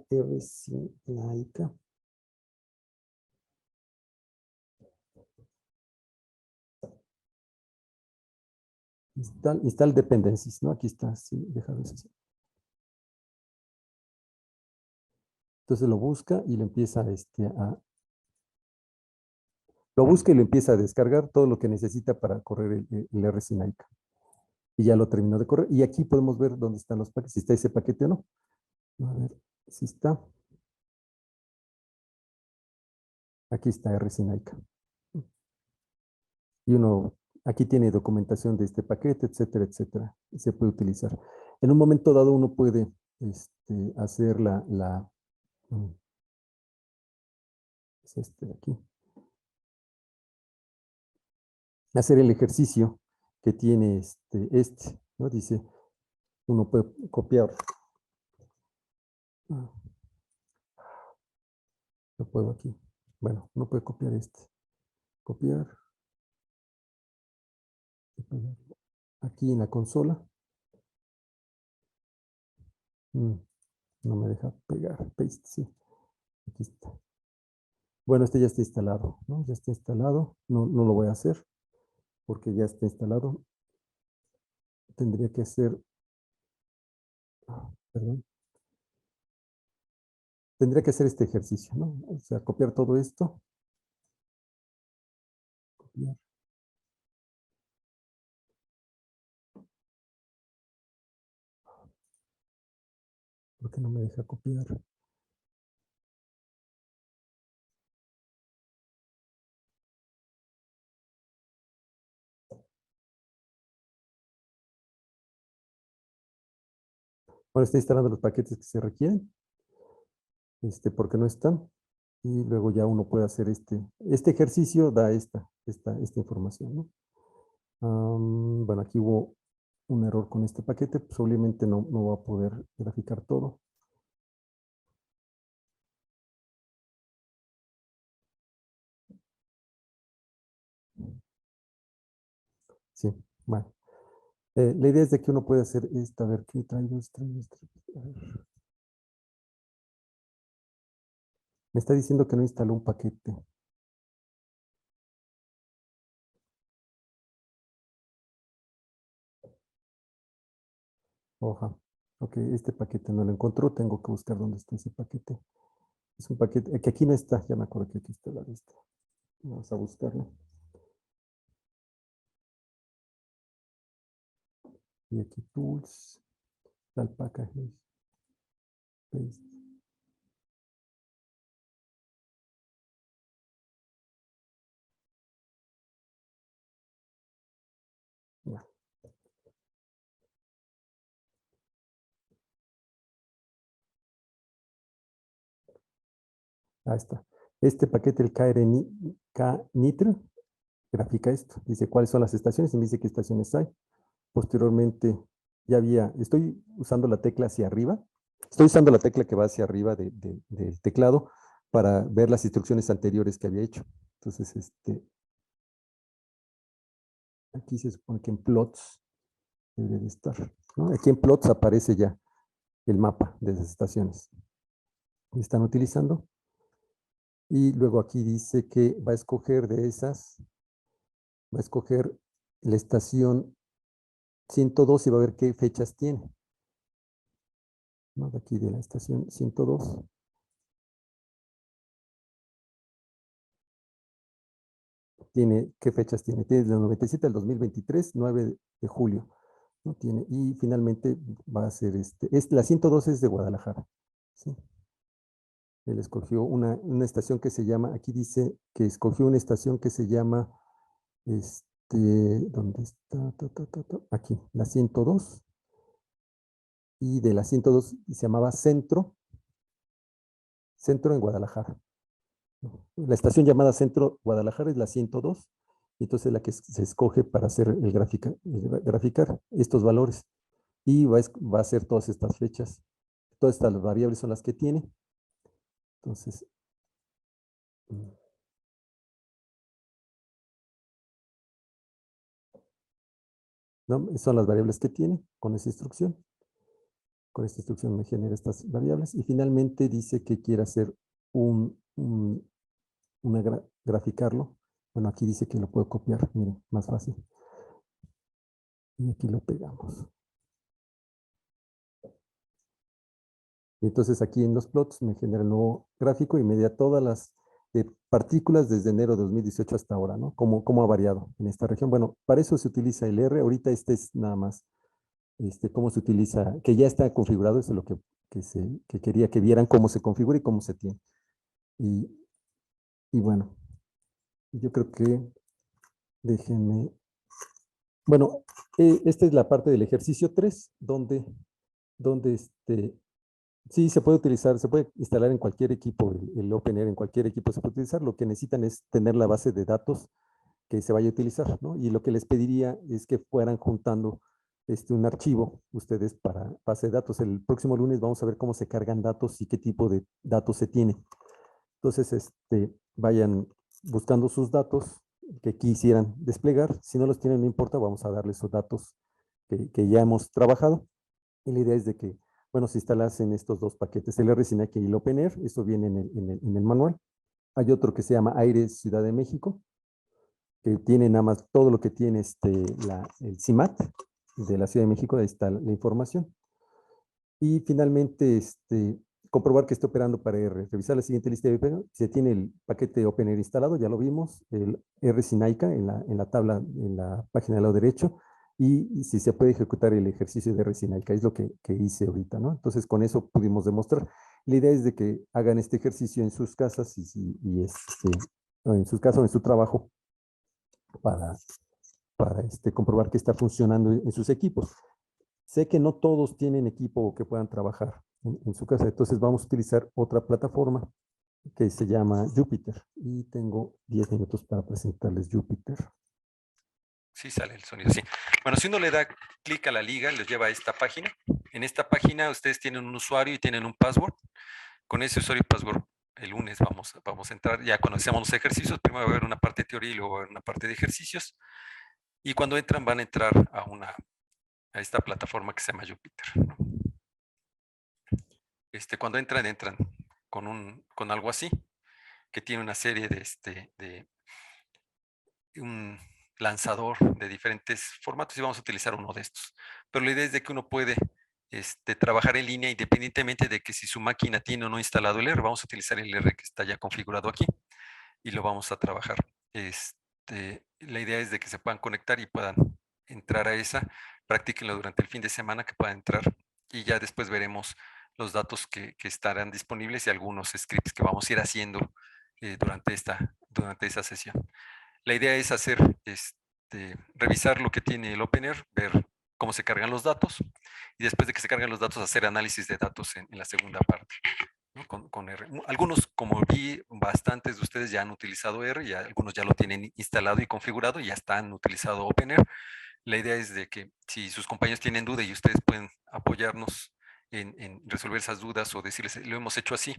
Install Dependencies, ¿no? Aquí está, sí, déjame ver. Entonces lo busca y lo empieza lo busca y lo empieza a descargar todo lo que necesita para correr el RSynaica. y ya lo terminó de correr. Y aquí podemos ver dónde están los paquetes, si está ese paquete o no. A ver si está. Aquí está R-Sinaica. Y uno, aquí tiene documentación de este paquete, etcétera, etcétera. Y se puede utilizar. En un momento dado uno puede hacer es este de aquí. Hacer el ejercicio que tiene ¿no? Dice, uno puede copiar. Lo puedo aquí. Bueno, uno puede copiar copiar. Aquí en la consola. No me deja pegar. Paste, sí. Aquí está. Bueno, este ya está instalado, ¿no? Ya está instalado. No lo voy a hacer porque ya está instalado. Tendría que hacer, perdón. Tendría que hacer este ejercicio, ¿no? O sea, copiar todo esto. Copiar. ¿Por qué no me deja copiar? Bueno, está instalando los paquetes que se requieren. Porque no están. Y luego ya uno puede hacer este ejercicio, da esta información, ¿no? Bueno, aquí hubo un error con este paquete, pues obviamente no va a poder graficar todo. Sí, bueno. La idea es de que uno puede hacer esta, a ver, ¿qué traigo? A ver. Me está diciendo que no instaló un paquete. Oja. Ok, este paquete no lo encontró, tengo que buscar dónde está ese paquete. Es un paquete, que aquí no está, ya me acuerdo que aquí está la lista. Vamos a buscarlo. Y aquí tools, tal package, paste. Ya. Ahí está. Este paquete, el KNITR, grafica esto. Dice cuáles son las estaciones y me dice qué estaciones hay. Posteriormente, estoy usando la tecla hacia arriba. Estoy usando la tecla que va hacia arriba del teclado para ver las instrucciones anteriores que había hecho. Entonces, aquí se supone que en plots debe de estar, ¿no? Aquí en plots aparece ya el mapa de las estaciones que están utilizando. Y luego aquí dice que va a escoger de esas, va a escoger la estación 102 y va a ver qué fechas tiene. ¿No? De aquí de la estación 102. ¿Qué fechas tiene? Tiene del 97 al 2023, 9 de julio. ¿No? Tiene, y finalmente va a ser la 102 es de Guadalajara. ¿Sí? Él escogió una estación que se llama, aquí dice que escogió una estación que se llama, ¿dónde está? Aquí, la 102. Y de la 102 se llamaba Centro en Guadalajara. La estación llamada Centro Guadalajara es la 102. Y entonces la que se escoge para hacer graficar estos valores. Y va a hacer todas estas fechas. Todas estas variables son las que tiene. Entonces, ¿no? Son las variables que tiene con esa instrucción. Con esta instrucción me genera estas variables. Y finalmente dice que quiere hacer graficarlo. Bueno, aquí dice que lo puedo copiar. Miren, más fácil. Y aquí lo pegamos. Y entonces aquí en los plots me genera el nuevo gráfico y me da todas de partículas desde enero de 2018 hasta ahora, ¿no? ¿Cómo ha variado en esta región? Bueno, para eso se utiliza el R. Ahorita este es nada más cómo se utiliza, que ya está configurado, eso es lo que quería que vieran cómo se configura y cómo se tiene. Y, y bueno, yo creo que déjenme. Bueno, esta es la parte del ejercicio 3, donde sí se puede utilizar, se puede instalar en cualquier equipo, el OpenAir en cualquier equipo se puede utilizar. Lo que necesitan es tener la base de datos que se vaya a utilizar, ¿no? Y lo que les pediría es que fueran juntando un archivo ustedes para base de datos. El próximo lunes vamos a ver cómo se cargan datos y qué tipo de datos se tiene. Entonces, vayan buscando sus datos que quisieran desplegar. Si no los tienen, no importa, vamos a darles esos datos que ya hemos trabajado. Y la idea es de que, bueno, se instalasen estos dos paquetes, el RSinac y el OpenAir. Eso viene en el manual. Hay otro que se llama Aire Ciudad de México, que tiene nada más todo lo que tiene el CIMAT de la Ciudad de México, ahí está la información. Y finalmente, comprobar que esté operando para R. Revisar la siguiente lista de IP. Se tiene el paquete OpenAir instalado, ya lo vimos, el RSinaika en la tabla, en la página del lado derecho, y si se puede ejecutar el ejercicio de RSinaika, es lo que hice ahorita, ¿no? Entonces, con eso pudimos demostrar. La idea es de que hagan este ejercicio en sus casas o en sus casas o en su trabajo para, para comprobar que está funcionando en sus equipos. Sé que no todos tienen equipo que puedan trabajar en su casa, entonces vamos a utilizar otra plataforma que se llama Jupyter. Y tengo 10 minutos para presentarles Jupyter. Sí, sale el sonido, sí. Bueno, si uno le da clic a la liga, les lleva a esta página. En esta página ustedes tienen un usuario y tienen un password. Con ese usuario y password, el lunes vamos a entrar, ya conocemos los ejercicios, primero va a haber una parte de teoría y luego va a haber una parte de ejercicios. Y cuando entran, van a entrar a esta plataforma que se llama Jupyter, ¿no? Cuando entran con algo así, que tiene una serie de un lanzador de diferentes formatos y vamos a utilizar uno de estos. Pero la idea es de que uno puede trabajar en línea independientemente de que si su máquina tiene o no instalado el R, vamos a utilizar el R que está ya configurado aquí y lo vamos a trabajar. La idea es de que se puedan conectar y puedan entrar a esa, practíquenlo durante el fin de semana, que puedan entrar y ya después veremos los datos que estarán disponibles y algunos scripts que vamos a ir haciendo durante esa sesión. La idea es revisar lo que tiene el OpenAir, ver cómo se cargan los datos y después de que se cargan los datos hacer análisis de datos en la segunda parte, ¿no? Con R. Algunos, como vi, bastantes de ustedes ya han utilizado R, y algunos ya lo tienen instalado y configurado y ya están utilizando OpenAir. La idea es de que si sus compañeros tienen duda y ustedes pueden apoyarnos en resolver esas dudas o decirles, lo hemos hecho así,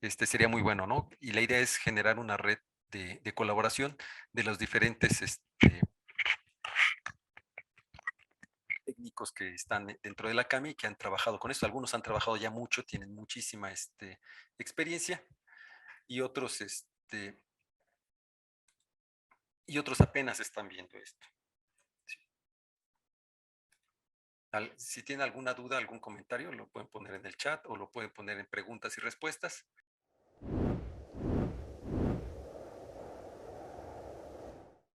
sería muy bueno, ¿no? Y la idea es generar una red de colaboración de los diferentes técnicos que están dentro de la CAMI y que han trabajado con esto. Algunos han trabajado ya mucho, tienen muchísima experiencia y otros apenas están viendo esto. Sí. Si tienen alguna duda, algún comentario, lo pueden poner en el chat o lo pueden poner en preguntas y respuestas.